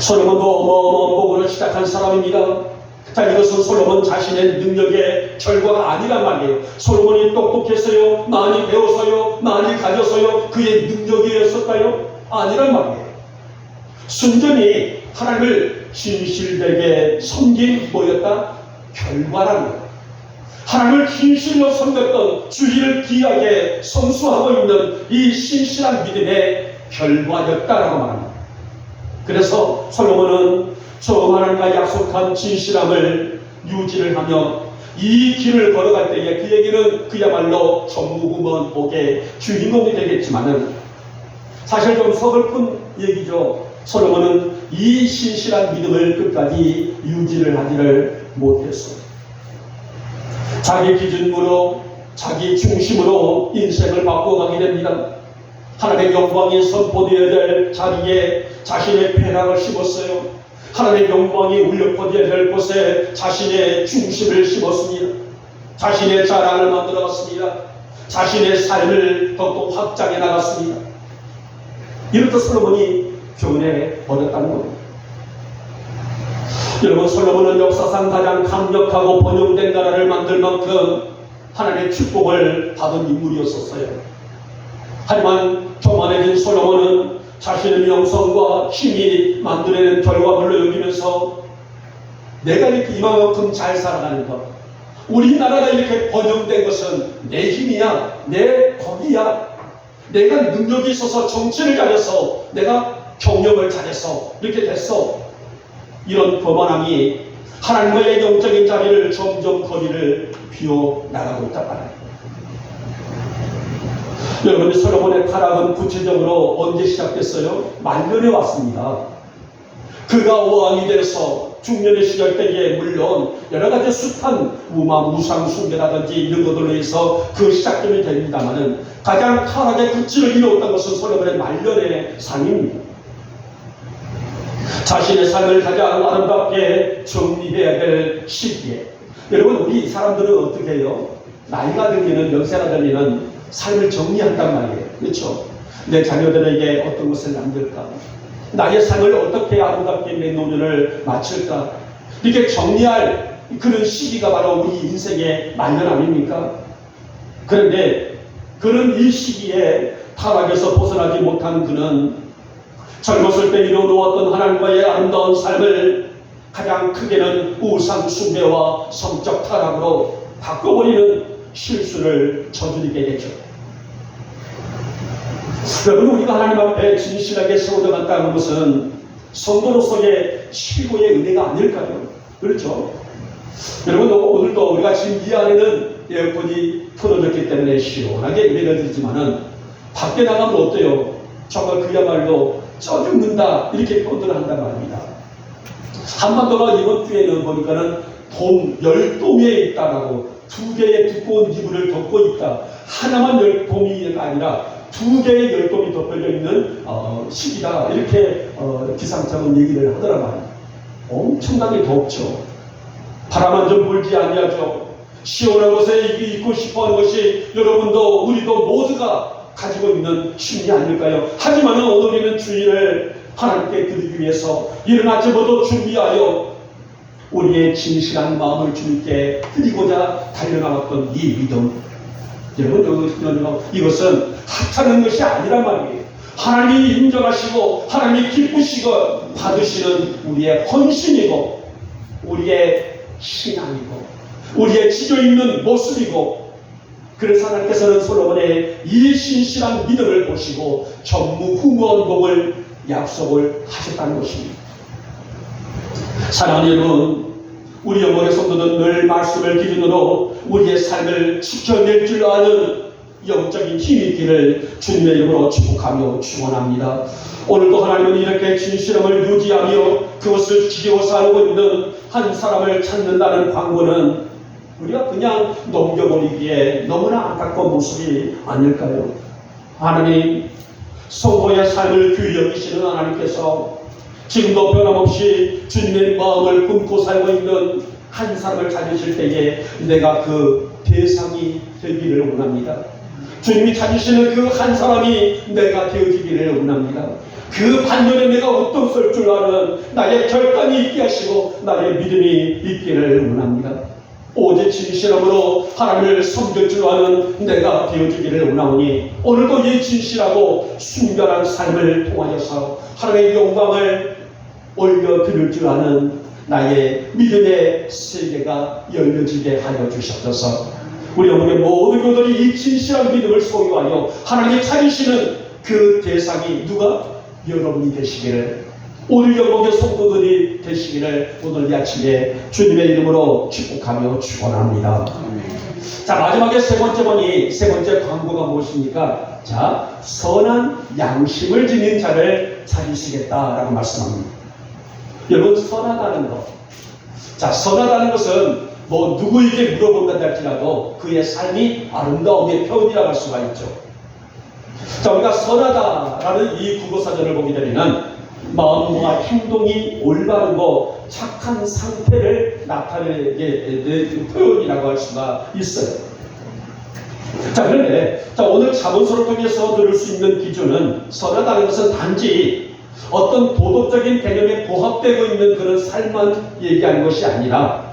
솔로몬도 어마어마한 복으로 시작한 사람입니다. 자, 이것은 솔로몬 자신의 능력의 결과가 아니란 말이에요. 솔로몬이 똑똑했어요? 많이 배워서요? 많이 가져서요? 그의 능력이었을까요? 아니란 말이에요. 순전히 하나님을 진실되게 섬긴 뭐였다? 결과라는 거예요. 하나님을 진실로 섬겼던 주의를 귀하게 성수하고 있는 이 신실한 믿음의 결과였다라고 말합니다. 그래서 솔로몬은 처음 하나님과 약속한 진실함을 유지를 하며 이 길을 걸어갈 때에 그에게는 그야말로 전무후무한 복의 주인공이 되겠지만은 사실 좀 서글픈 얘기죠. 솔로몬은 이 신실한 믿음을 끝까지 유지를 하지를 못했어. 자기 기준으로 자기 중심으로 인생을 바꿔가게 됩니다. 하나님의 영광이 선포되어야 될 자리에 자신의 쾌락을 심었어요. 하나님의 영광이 울려 퍼져야 될 곳에 자신의 중심을 심었습니다. 자신의 자랑을 만들어갔습니다. 자신의 삶을 더욱 확장해 나갔습니다. 이렇듯 솔로몬이 교훈에 얻었다는 겁니다. 여러분 솔로몬은 역사상 가장 강력하고 번영된 나라를 만들 만큼 하나님의 축복을 받은 인물이었었어요. 하지만 교만해진 솔로몬은 자신의 명성과 힘이 만들어낸 결과물로 여기면서 내가 이렇게 이만큼 잘 살아가는 것, 우리나라가 이렇게 번영된 것은 내 힘이야, 내 덕이야, 내가 능력이 있어서 정치를 잘해서 내가 경영을 잘해서 이렇게 됐어. 이런 거만함이 하나님과의 영적인 자리를 점점 거리를 비워나가고 있단 말이에요. 여러분 솔로몬의 타락은 구체적으로 언제 시작됐어요? 말년에 왔습니다. 그가 왕이 돼서 중년의 시절 때에 물론 여러 가지 숱한 우상 숭배라든지 이런 것들로 해서 그 시작점이 됩니다만은 가장 타락의 끝을 이루었던 것은 솔로몬의 말년의 삶입니다. 자신의 삶을 가장 아름답게 정리해야 될 시기에 여러분 우리 사람들은 어떻게 해요? 나이가 들면 연세가 들면 삶을 정리한단 말이에요. 그렇죠? 내 자녀들에게 어떤 것을 남길까? 나의 삶을 어떻게 아름답게 내 노년을 마칠까? 이렇게 정리할 그런 시기가 바로 우리 인생의 말년 아닙니까? 그런데 그런 이 시기에 타락에서 벗어나지 못한 그는 젊었을 때 이루어놓았던 하나님과의 아름다운 삶을 가장 크게는 우상 숭배와 성적 타락으로 바꿔버리는 실수를 저지르게 되죠. 여러분 우리가 하나님 앞에 진실하게 세워져간다는 것은 성도로서의 최고의 은혜가 아닐까요? 그렇죠? 여러분, 오늘도 우리가 지금 이 안에는 에어컨이 틀어졌기 때문에 시원하게 예배를 드리지만은 밖에 나가면 어때요? 정말 그야말로 쪄 죽는다 이렇게 표현을 한단 말입니다. 한반도가 이번 주에는 보니까는 돔 10돔에 있다라고 2개의 두꺼운 이불을 덮고 있다. 하나만 돔이 아니라 2개의 10돔이 덮여져 있는 시기다. 이렇게 기상청은 얘기를 하더라고요. 엄청나게 덥죠. 바람 한 점 불지 아니하죠. 시원한 곳에 있고 싶어하는 것이 여러분도 우리도 모두가 가지고 있는 심리 아닐까요? 하지만 오늘 우리는 주일을 하나님께 드리기 위해서 이른 아침부터 준비하여 우리의 진실한 마음을 주님께 드리고자 달려나왔던 이 믿음, 여러분, 이것은 하찮은 것이 아니란 말이에요. 하나님이 인정하시고 하나님이 기쁘시고 받으시는 우리의 헌신이고 우리의 신앙이고 우리의 지조 있는 모습이고, 그래서 하나님께서는 솔로몬의 이 신실한 믿음을 보시고 전무후무한 복을 약속을 하셨다는 것입니다. 사랑하는 여러분, 우리 영광의 성도는 늘 말씀을 기준으로 우리의 삶을 지켜낼 줄 아는 영적인 힘이 있기를 주님의 이름으로 축복하며 축원합니다. 오늘도 하나님은 이렇게 진실함을 유지하며 그것을 지키고 살고 있는 한 사람을 찾는다는 광고는 우리가 그냥 넘겨버리기에 너무나 안타까운 모습이 아닐까요? 하나님, 성도의 삶을 귀히 여기시는 하나님께서 지금도 변함없이 주님의 마음을 품고 살고 있는 한 사람을 찾으실 때에 내가 그 대상이 되기를 원합니다. 주님이 찾으시는 그 한 사람이 내가 되어지기를 원합니다. 그 반면에 내가 어떤 쏠 줄 아는 나의 결단이 있게 하시고 나의 믿음이 있기를 원합니다. 오직 진실함으로 하나님을 섬길 줄 아는 내가 되어지기를 원하오니 오늘도 이 진실하고 순결한 삶을 통하여서 하나님의 영광을 올려드릴 줄 아는 나의 믿음의 세계가 열려지게 하여 주시옵소서. 우리 영국의 모든 교들이 이 진실한 믿음을 소유하여 하나님이 찾으시는 그 대상이 누가? 여러분이 되시기를, 오늘 영국의 성도들이 되시기를 오늘 이 아침에 주님의 이름으로 축복하며 축원합니다. 자, 마지막에 세 번째 광고가 무엇입니까? 자, 선한 양심을 지닌 자를 찾으시겠다라고 말씀합니다. 여러분, 선하다는 것. 자, 선하다는 것은 뭐 누구에게 물어본다 할지라도 그의 삶이 아름다움의 표현이라고 할 수가 있죠. 자, 우리가 선하다라는 이 국어사전을 보게 되면 마음과 행동이 올바르고 착한 상태를 나타내는 표현이라고 할 수가 있어요. 자, 그런데 오늘 자문서를 통해서 들을 수 있는 기준은 선하다는 것은 단지 어떤 도덕적인 개념에 부합되고 있는 그런 삶만 얘기하는 것이 아니라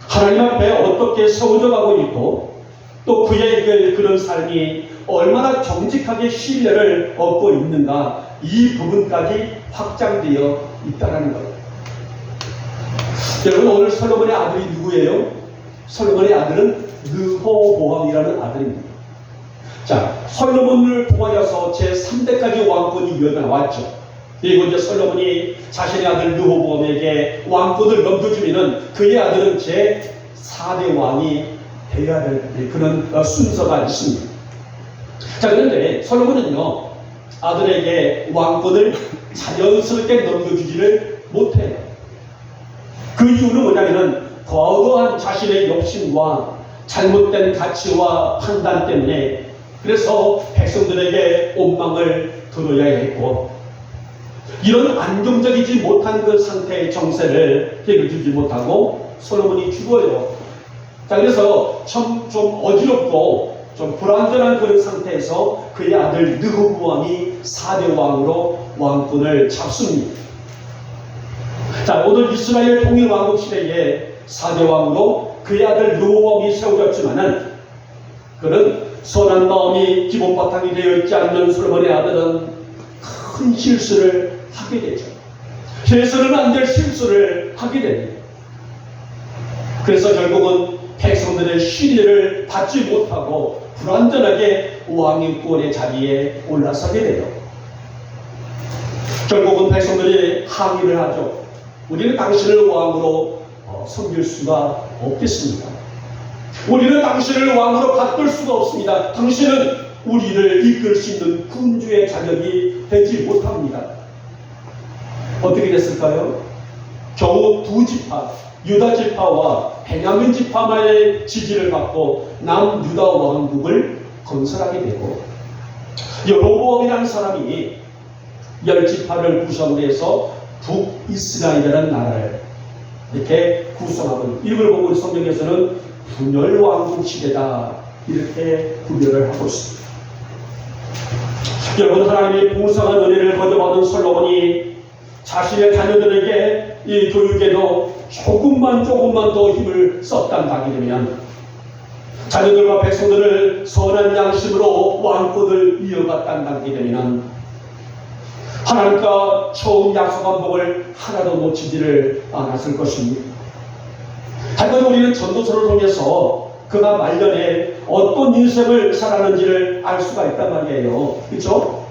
하나님 앞에 어떻게 세워져가고 있고 또 그의 그런 삶이 얼마나 정직하게 신뢰를 얻고 있는가, 이 부분까지 확장되어 있다는 거예요. 여러분, 오늘 솔로몬의 아들이 누구예요? 솔로몬의 아들은 르호보암이라는 아들입니다. 자, 솔로몬을 통하여서 제3대까지 왕권이 이어나왔죠. 그리고 이제 솔로몬이 자신의 아들 르호보암에게 왕권을 넘겨주면은 그의 아들은 제4대 왕이 되어야 될 그런 순서가 있습니다. 자, 그런데 솔로몬은요, 아들에게 왕권을 자연스럽게 넘겨주지를 못해요. 그 이유는 뭐냐면은 과도한 자신의 욕심과 잘못된 가치와 판단 때문에, 그래서 백성들에게 원망을 들어야 했고, 이런 안정적이지 못한 그 상태의 정세를 해결주지 못하고 솔로몬이 죽어요. 자, 그래서 좀 어지럽고 좀 불안전한 그런 상태에서 그의 아들 르호보암이 4대 왕으로 왕권을 잡습니다. 자, 오늘 이스라엘 통일 왕국 시대에 4대 왕으로 그의 아들 르호보암이 세워졌지만은 그는 선한 마음이 기본 바탕이 되어 있지 않는 솔로몬의 아들은 큰 실수를 하게 되죠. 해서는 안 될 실수를 하게 됩니다. 그래서 결국은 백성들의 신뢰를 받지 못하고 불완전하게 왕위권의 자리에 올라서게 돼요. 결국은 백성들이 항의를 하죠. 우리는 당신을 왕으로 섬길 수가 없겠습니다. 우리는 당신을 왕으로 받들 수가 없습니다. 당신은 우리를 이끌 수 있는 군주의 자격이 되지 못합니다. 어떻게 됐을까요? 겨우 두 지파, 유다 지파와 베냐민 지파만의 지지를 받고 남유다 왕국을 건설하게 되고, 여로보암이라는 사람이 10지파를 구성을 해서 북이스라엘이라는 나라를 이렇게 구성하고, 이걸 보고 우리 성경에서는 분열왕국 시대다 이렇게 구별을 하고 있습니다. 여러분, 하나님의 풍성한 은혜를 거저받은 솔로몬이 자신의 자녀들에게 이 교육에도 조금만 더 힘을 썼다고 하게 되면, 자녀들과 백성들을 선한 양심으로 왕권을 이어갔다고 하게 되면, 하나님과 처음 약속한 복을 하나도 놓치지를 않았을 것입니다. 하지만 우리는 전도서를 통해서 그가 말년에 어떤 인생을 살았는지를 알 수가 있단 말이에요. 그렇죠?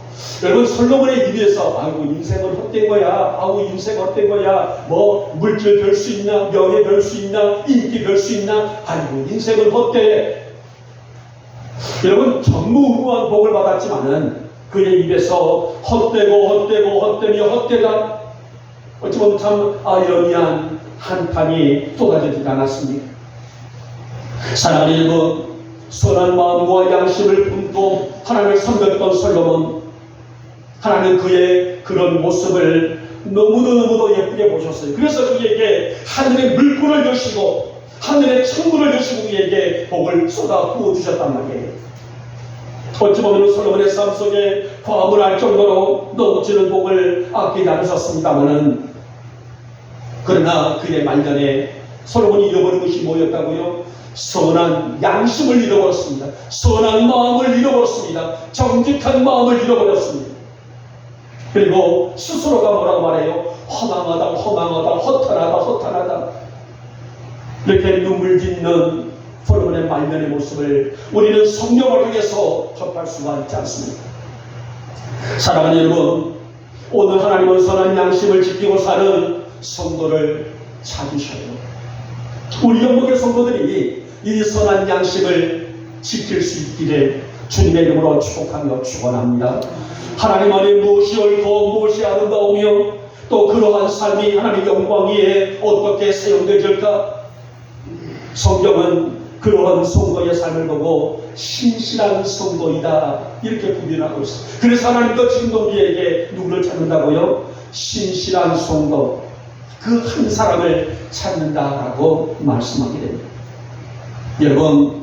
여러분, 솔로몬의 입에서 아이고 인생은 헛된 거야, 아우 인생 헛된 거야, 뭐 물질 별 수 있나, 명예 별 수 있나, 인기 별 수 있나, 아이고 인생은 헛돼. 여러분, 전무후무한 복을 받았지만은 그의 입에서 헛되며 헛되다, 어찌 보면 참 아이러니한 한탄이 쏟아지지 않았습니까? 사랑하는 여러분, 선한 마음과 양심을 품고 하나님을 섬겼던 솔로몬, 하나님은 그의 그런 모습을 너무도 예쁘게 보셨어요. 그래서 그에게 하늘의 물꼬를 여시고 하늘의 천국을 여시고 그에게 복을 쏟아 부어주셨단 말이에요. 어찌 보면 솔로몬의 삶 속에 과물할 정도로 넘치는 복을 아끼지 않으셨습니다마는, 그러나 그의 말년에 솔로몬이 잃어버린 것이 뭐였다고요? 선한 양심을 잃어버렸습니다. 선한 마음을 잃어버렸습니다. 정직한 마음을 잃어버렸습니다. 그리고 스스로가 뭐라고 말해요? 허망하다, 허탄하다. 이렇게 눈물 짓는 솔로몬의 말년의 모습을 우리는 성경을 통해서 접할 수가 있지 않습니까? 사랑하는 여러분, 오늘 하나님은 선한 양심을 지키고 사는 성도를 찾으셔요. 우리 영목의 성도들이 이 선한 양심을 지킬 수 있기를 주님의 이름으로 축복하며 축원합니다. 하나님 안에 무엇이 옳고 무엇이 아름다우며 또 그러한 삶이 하나님의 영광 위에 어떻게 사용되질까? 성경은 그러한 성도의 삶을 보고 신실한 성도이다 이렇게 구별하고 있습니다. 그래서 하나님도 지금도 우리에게 누구를 찾는다고요? 신실한 성도, 그 한 사람을 찾는다라고 말씀하게 됩니다. 여러분,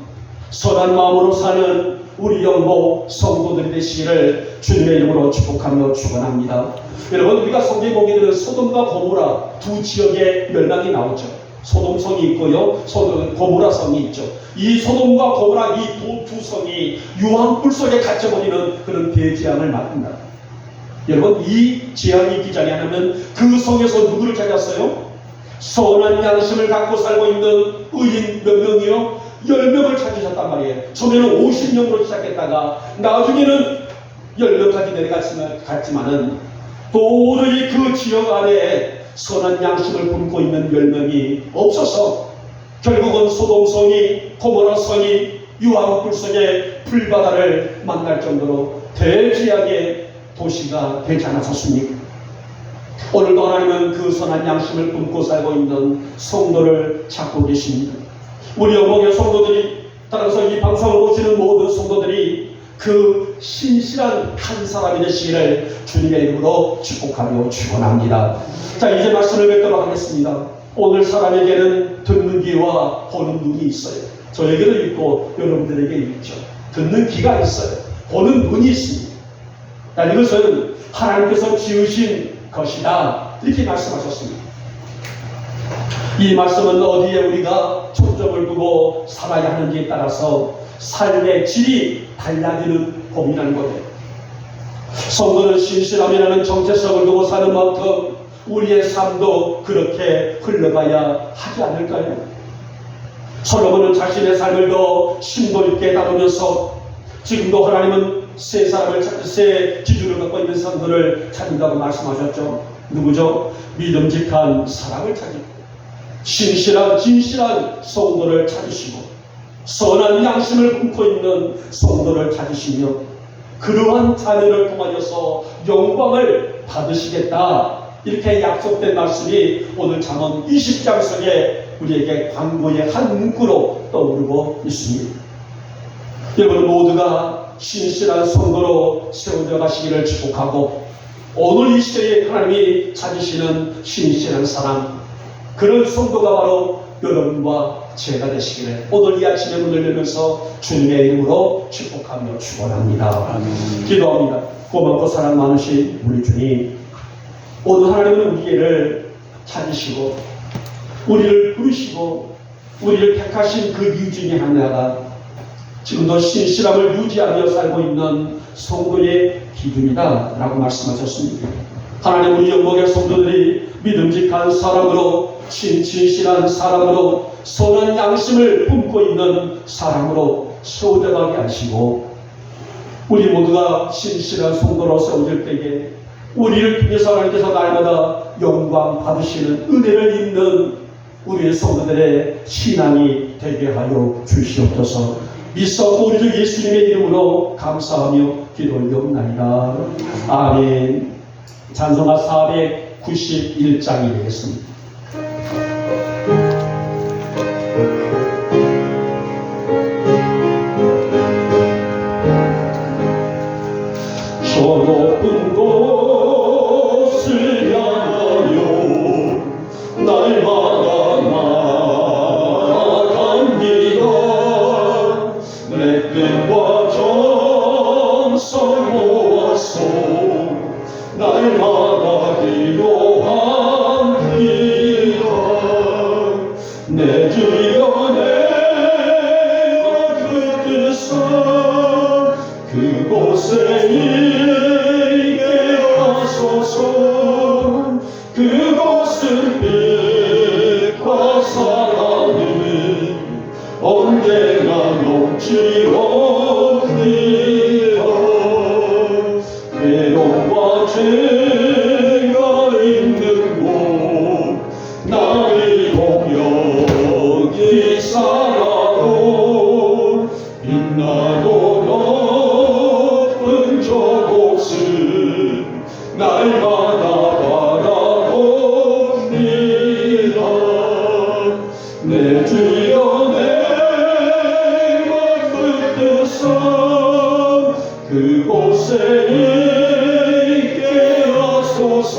선한 마음으로 사는 우리 영목 성도들이 되시기를 주님의 이름으로 축복하며 축원합니다. 여러분, 우리가 성경에 보게 되는 소돔과 고모라 두 지역의 멸망이 나오죠. 소돔성이 있고요, 고모라성이 있죠. 이 소돔과 고모라 이 두 성이 유황불 속에 갇혀버리는 그런 대재앙을 맞는다. 여러분, 이 재앙이 있기 전에 하면 그 성에서 누구를 찾았어요? 선한 양심을 갖고 살고 있는 의인 몇 명이요? 10명을 찾으셨단 말이에요. 처음에는 50명으로 시작했다가 나중에는 10명까지 내려갔지만은 도저히 그 지역 안에 선한 양심을 품고 있는 10명이 없어서 결국은 소돔성이, 고모라성이 유황불성의 불바다를 만날 정도로 대지역의 도시가 되지 않았었습니까? 오늘도 하나님은 그 선한 양심을 품고 살고 있는 성도를 찾고 계십니다. 우리 영목의 성도들이, 따라서 이 방송을 보시는 모든 성도들이 그 신실한 한 사람이 되시기를 주님의 이름으로 축복하며 축원합니다. 자, 이제 말씀을 뵙도록 하겠습니다. 오늘 사람에게는 듣는 귀와 보는 눈이 있어요. 저에게도 있고 여러분들에게 있죠. 듣는 귀가 있어요. 보는 눈이 있습니다. 자, 이것은 하나님께서 지으신 것이다 이렇게 말씀하셨습니다. 이 말씀은 어디에 우리가 초점을 두고 살아야 하는지에 따라서 삶의 질이 달라지는 법이라는 거예요. 성도는 신실함이라는 정체성을 두고 사는 만큼 우리의 삶도 그렇게 흘러가야 하지 않을까요? 솔로몬은 자신의 삶을 더 심도 있게 다루면서 지금도 하나님은 새 기준을 갖고 있는 성도를 찾는다고 말씀하셨죠. 누구죠? 믿음직한 사랑을 찾으고 진실한 성도를 찾으시고 선한 양심을 품고 있는 성도를 찾으시며 그러한 자녀를 통하여서 영광을 받으시겠다. 이렇게 약속된 말씀이 오늘 잠언 20장 속에 우리에게 광고의 한 문구로 떠오르고 있습니다. 여러분 모두가 신실한 성도로 세워져 가시기를 축복하고 오늘 이 시대에 하나님이 찾으시는 신실한 사람, 그런 성도가 바로 여러분과 제가 되시기를 오늘 이 아침에 문을 열면서 주님의 이름으로 축복하며 축원합니다. 기도합니다. 고맙고 사랑 많으신 우리 주님, 오늘 하나님은 우리를 찾으시고 우리를 부르시고 우리를 택하신 그 이유 중에 하나가 지금도 신실함을 유지하며 살고 있는 성도의 기준이다 라고 말씀하셨습니다. 하나님, 우리 영목의 성도들이 믿음직한 사람으로 진실한 사람으로 선한 양심을 품고 있는 사람으로 세워져가게 하시고 우리 모두가 신실한 성도로 세워질 때에 우리를 통해서 하나님께서 날마다 영광 받으시는 은혜를 입는 우리의 성도들의 신앙이 되게 하여 주시옵소서. 믿사옵고 우리 주 예수님의 이름으로 감사하며 기도 올려옵나이다. 아멘. 찬송가 491장이 되겠습니다. 저 높은 곳을 향하여 날마다 나아갑니다. 내 뜻과 정성 모아서 날마다 기도합니다. 내 주여 내가 붙드사 그곳에 있게 하소서. 그곳은 빛과 사랑은 언제나 넘치옵니다. 괴로움과 죄가 있는 곳 나의 공역이 살아도 빛나도 높은 저곳을 날마다 바라봅니다. 내 주여 내가 붙드사 그곳에 있게 하소서.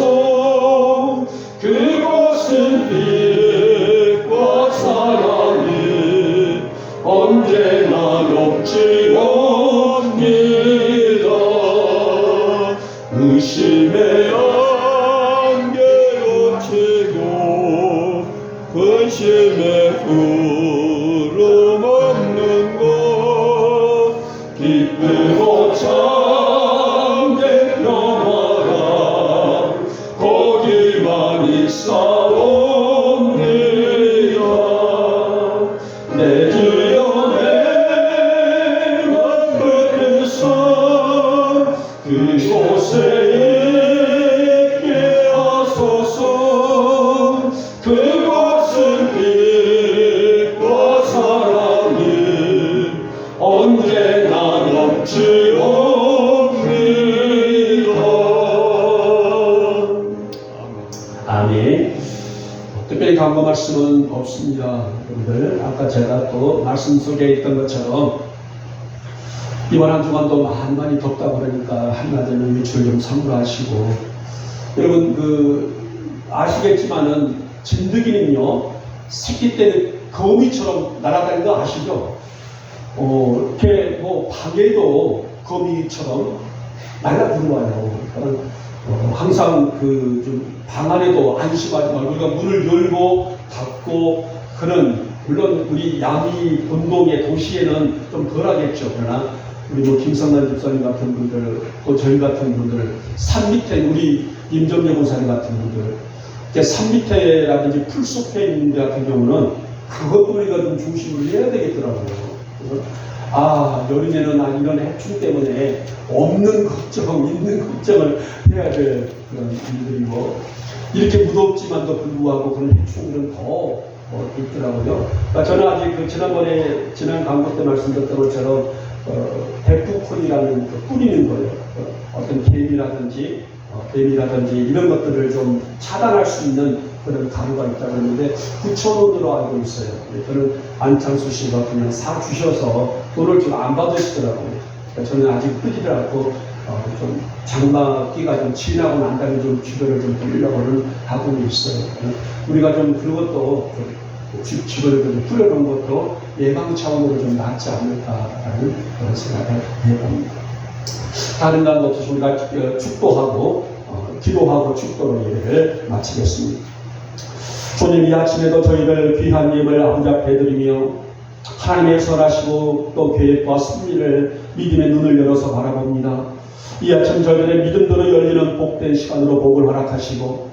그곳은 빛과 사랑이 언제나 넘치옵니다. 의심의 안개로 치고 근심의 구름 없는 곳 기쁘고 참된 평화가 거기만 있사옵니다. 내 주여 내가 붙드사 그곳에 있게 하소서. 그곳은 빛과 사랑이 언제나 넘치옵니다. 아멘. 특별히 강조 말씀은 없습니다. 여러분들 아까 제가 또 말씀 속에 있던 것처럼 이번 한 주간도 많이 덥다 그러니까 한낮에는 외출 좀 삼가하시고 여러분 아시겠지만은 진드기는요 새끼 때는 거미처럼 날아다니는 거 아시죠? 이렇게 밤에도 거미처럼 날아 들어와요. 그러니까 항상 좀 방 안에도 안심하지 말고 우리가 문을 열고 닫고 그런 물론 우리 야미 본동의 도시에는 좀 덜하겠죠. 그러나 우리 김성란 집사님 같은 분들 또 저희 같은 분들 산 밑에 우리 임정재 목사님 같은 분들 산 밑에라든지 풀숲에 있는 데 같은 경우는 그것도 우리가 좀 중심을 해야 되겠더라고요. 여름에는 이런 해충 때문에 없는 걱정, 있는 걱정을 해야 될 그런 일들이고, 이렇게 무덥지만도 불구하고 그런 해충들은 더 있더라고요. 저는 아직 지난 광고 때 말씀드렸던 것처럼 데프콘이라는 뿌리는 거예요. 어떤 뱀이라든지 이런 것들을 좀 차단할 수 있는 그런 가루가 있다고 했는데 9,000원으로 알고 있어요. 저는 안창수 씨가 그냥 사 주셔서 돈을 좀 안 받으시더라고요. 저는 아직 끄지를 않고 좀 장마기가 좀 지나고 난 다음에 좀 주변을 좀 돌리려고는 하고 있어요. 우리가 좀 그것도 좀 주변을 좀 뿌려놓은 것도 예방 차원으로 좀 낫지 않을까라는 그런 생각을 해봅니다. 다른 것 없이 우리가 축도하고 기도하고 축도로 예배를 마치겠습니다. 주님, 이 아침에도 저희들 귀한 예물 아버지 앞에 드리며 하나님의 선하시고 또 계획과 섭리를 믿음의 눈을 열어서 바라봅니다. 이 아침 저희들의 믿음대로 열리는 복된 시간으로 복을 허락하시고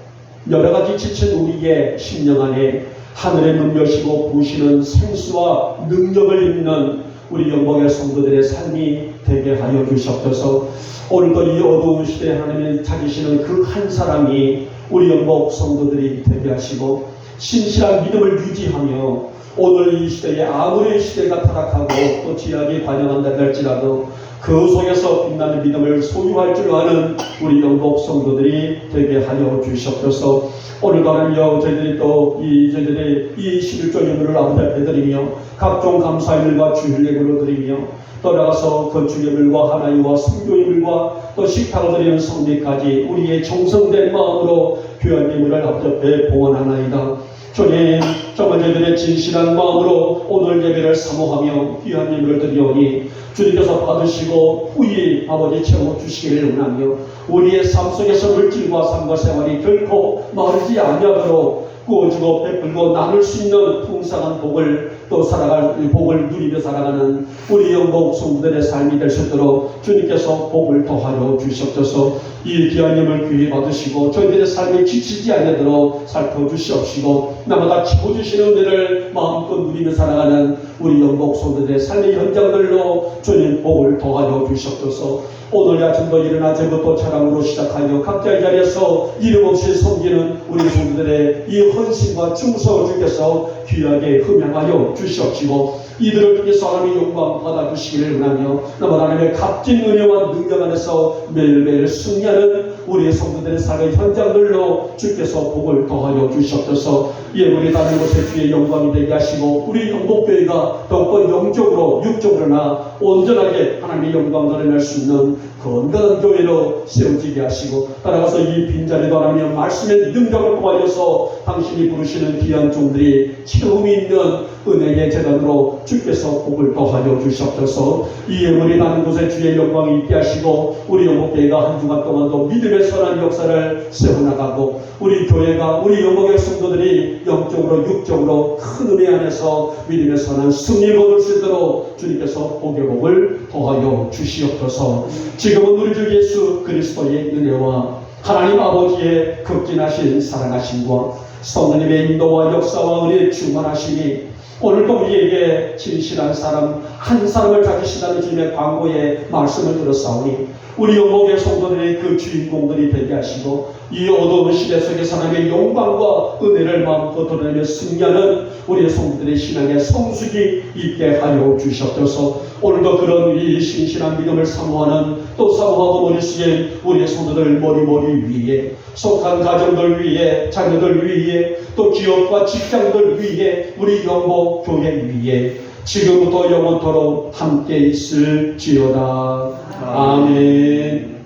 여러 가지 지친 우리의 심령 안에 하늘의 눈 여시고 부시는 생수와 능력을 입는 우리 영광의 성도들의 삶이 되게 하여 주시옵소서. 오늘도 이 어두운 시대에 하나님이 찾으시는 그 한 사람이 우리 영광 성도들이 되게 하시고 신실한 믿음을 유지하며 오늘 이 시대에 아무리 시대가 타락하고 또 지약이 관영한다 할지라도 그 속에서 빛나는 믿음을 소유할 줄 아는 우리 영광 성도들이 되게 하여 주시옵소서. 오늘도 하나님여 저희들이 또 저희들의 이 11조 예물을 아버지 앞에 드리며 각종 감사 예물과 주일 예물을 드리며 또 나가서 건축 예물과 하나님과 성교 예물과 또 식탁을 드리는 성례까지 우리의 정성된 마음으로 귀한 예물을 아버지 앞에 봉헌하나이다. 주님, 정말 저희들의 진실한 마음으로 오늘 예배를 사모하며 귀한 예물을 드리오니 주님께서 받으시고 후히 아버지 채워주시기를 원하며 우리의 삶 속에서 물질과 삶과 생활이 결코 마르지 아니하도록 구워주고 베풀고 나눌 수 있는 풍성한 복을 또 살아갈 복을 누리며 살아가는 우리 영광 성도들의 삶이 될 수 있도록 주님께서 복을 더하여 주시옵소서. 이 귀한 예물 귀히 받으시고 저희들의 삶에 지치지 않도록 살펴주시옵시고 나마다 지켜주시는 은혜를 마음껏 누리며 살아가는 우리 영광 성도들의 삶의 현장들로 주님 복을 더하여 주시옵소서. 오늘 아침도 일어나 제부터 찬양으로 시작하여 각자의 자리에서 이름 없이 섬기는 우리 성도들의 이 헌신과 충성을 주께서 귀하게 흠양하여 주시옵시고 이들을 통해서 하나님의 영광 받아주시기를 원하며 나만 하나님의 값진 은혜와 능력 안에서 매일매일 승리하는 우리의 성도들의 삶의 현장들로 주께서 복을 더하여 주시옵소서. 예물이 다른 곳에 주의 영광이 되게 하시고 우리 영복교회가 더욱더 영적으로 육적으로나 온전하게 하나님의 영광 드러낼 수 있는 건강한 교회로 세워지게 하시고 따라가서 이 빈자리도 하나님의 말씀의 능력을 통하여서 당신이 부르시는 귀한 종들이 체험이 있는 은혜의 재단으로 주께서 복을 더하여 주시옵소서. 이 예물이 나는 곳에 주의 영광이 있게 하시고 우리 영복교회가 한 주간 동안도 믿음의 선한 역사를 세워나가고 우리 교회가 우리 영복의 성도들이 영적으로 육적으로 큰 은혜 안에서 믿음의 선한 승리를 거둘 수 있도록 주님께서 복의 복을 더하여 주시옵소서. 지금은 우리 주 예수 그리스도의 은혜와 하나님 아버지의 극진하신 사랑하심과 성령님의 인도와 역사와 은혜의 충만하심이 오늘도 우리에게 진실한 사람 한 사람을 가지신다는 주님의 광고의 말씀을 들었사오니 우리 영목의 성도들의 그 주인공들이 되게 하시고 이 어두운 시대 속에 하나님의 영광과 은혜를 마음껏 드러내며 승리하는 우리의 성도들의 신앙의 성숙이 있게 하여 주시옵소서. 오늘도 그런 이 신실한 믿음을 사모하는 또 사모하고 머릿속에 우리의 성도들 머리 위에 속한 가정들 위에 자녀들 위에 또 기업과 직장들 위에 우리 영목 교회 위에 지금부터 영원토록 함께 있을지어다. 아멘.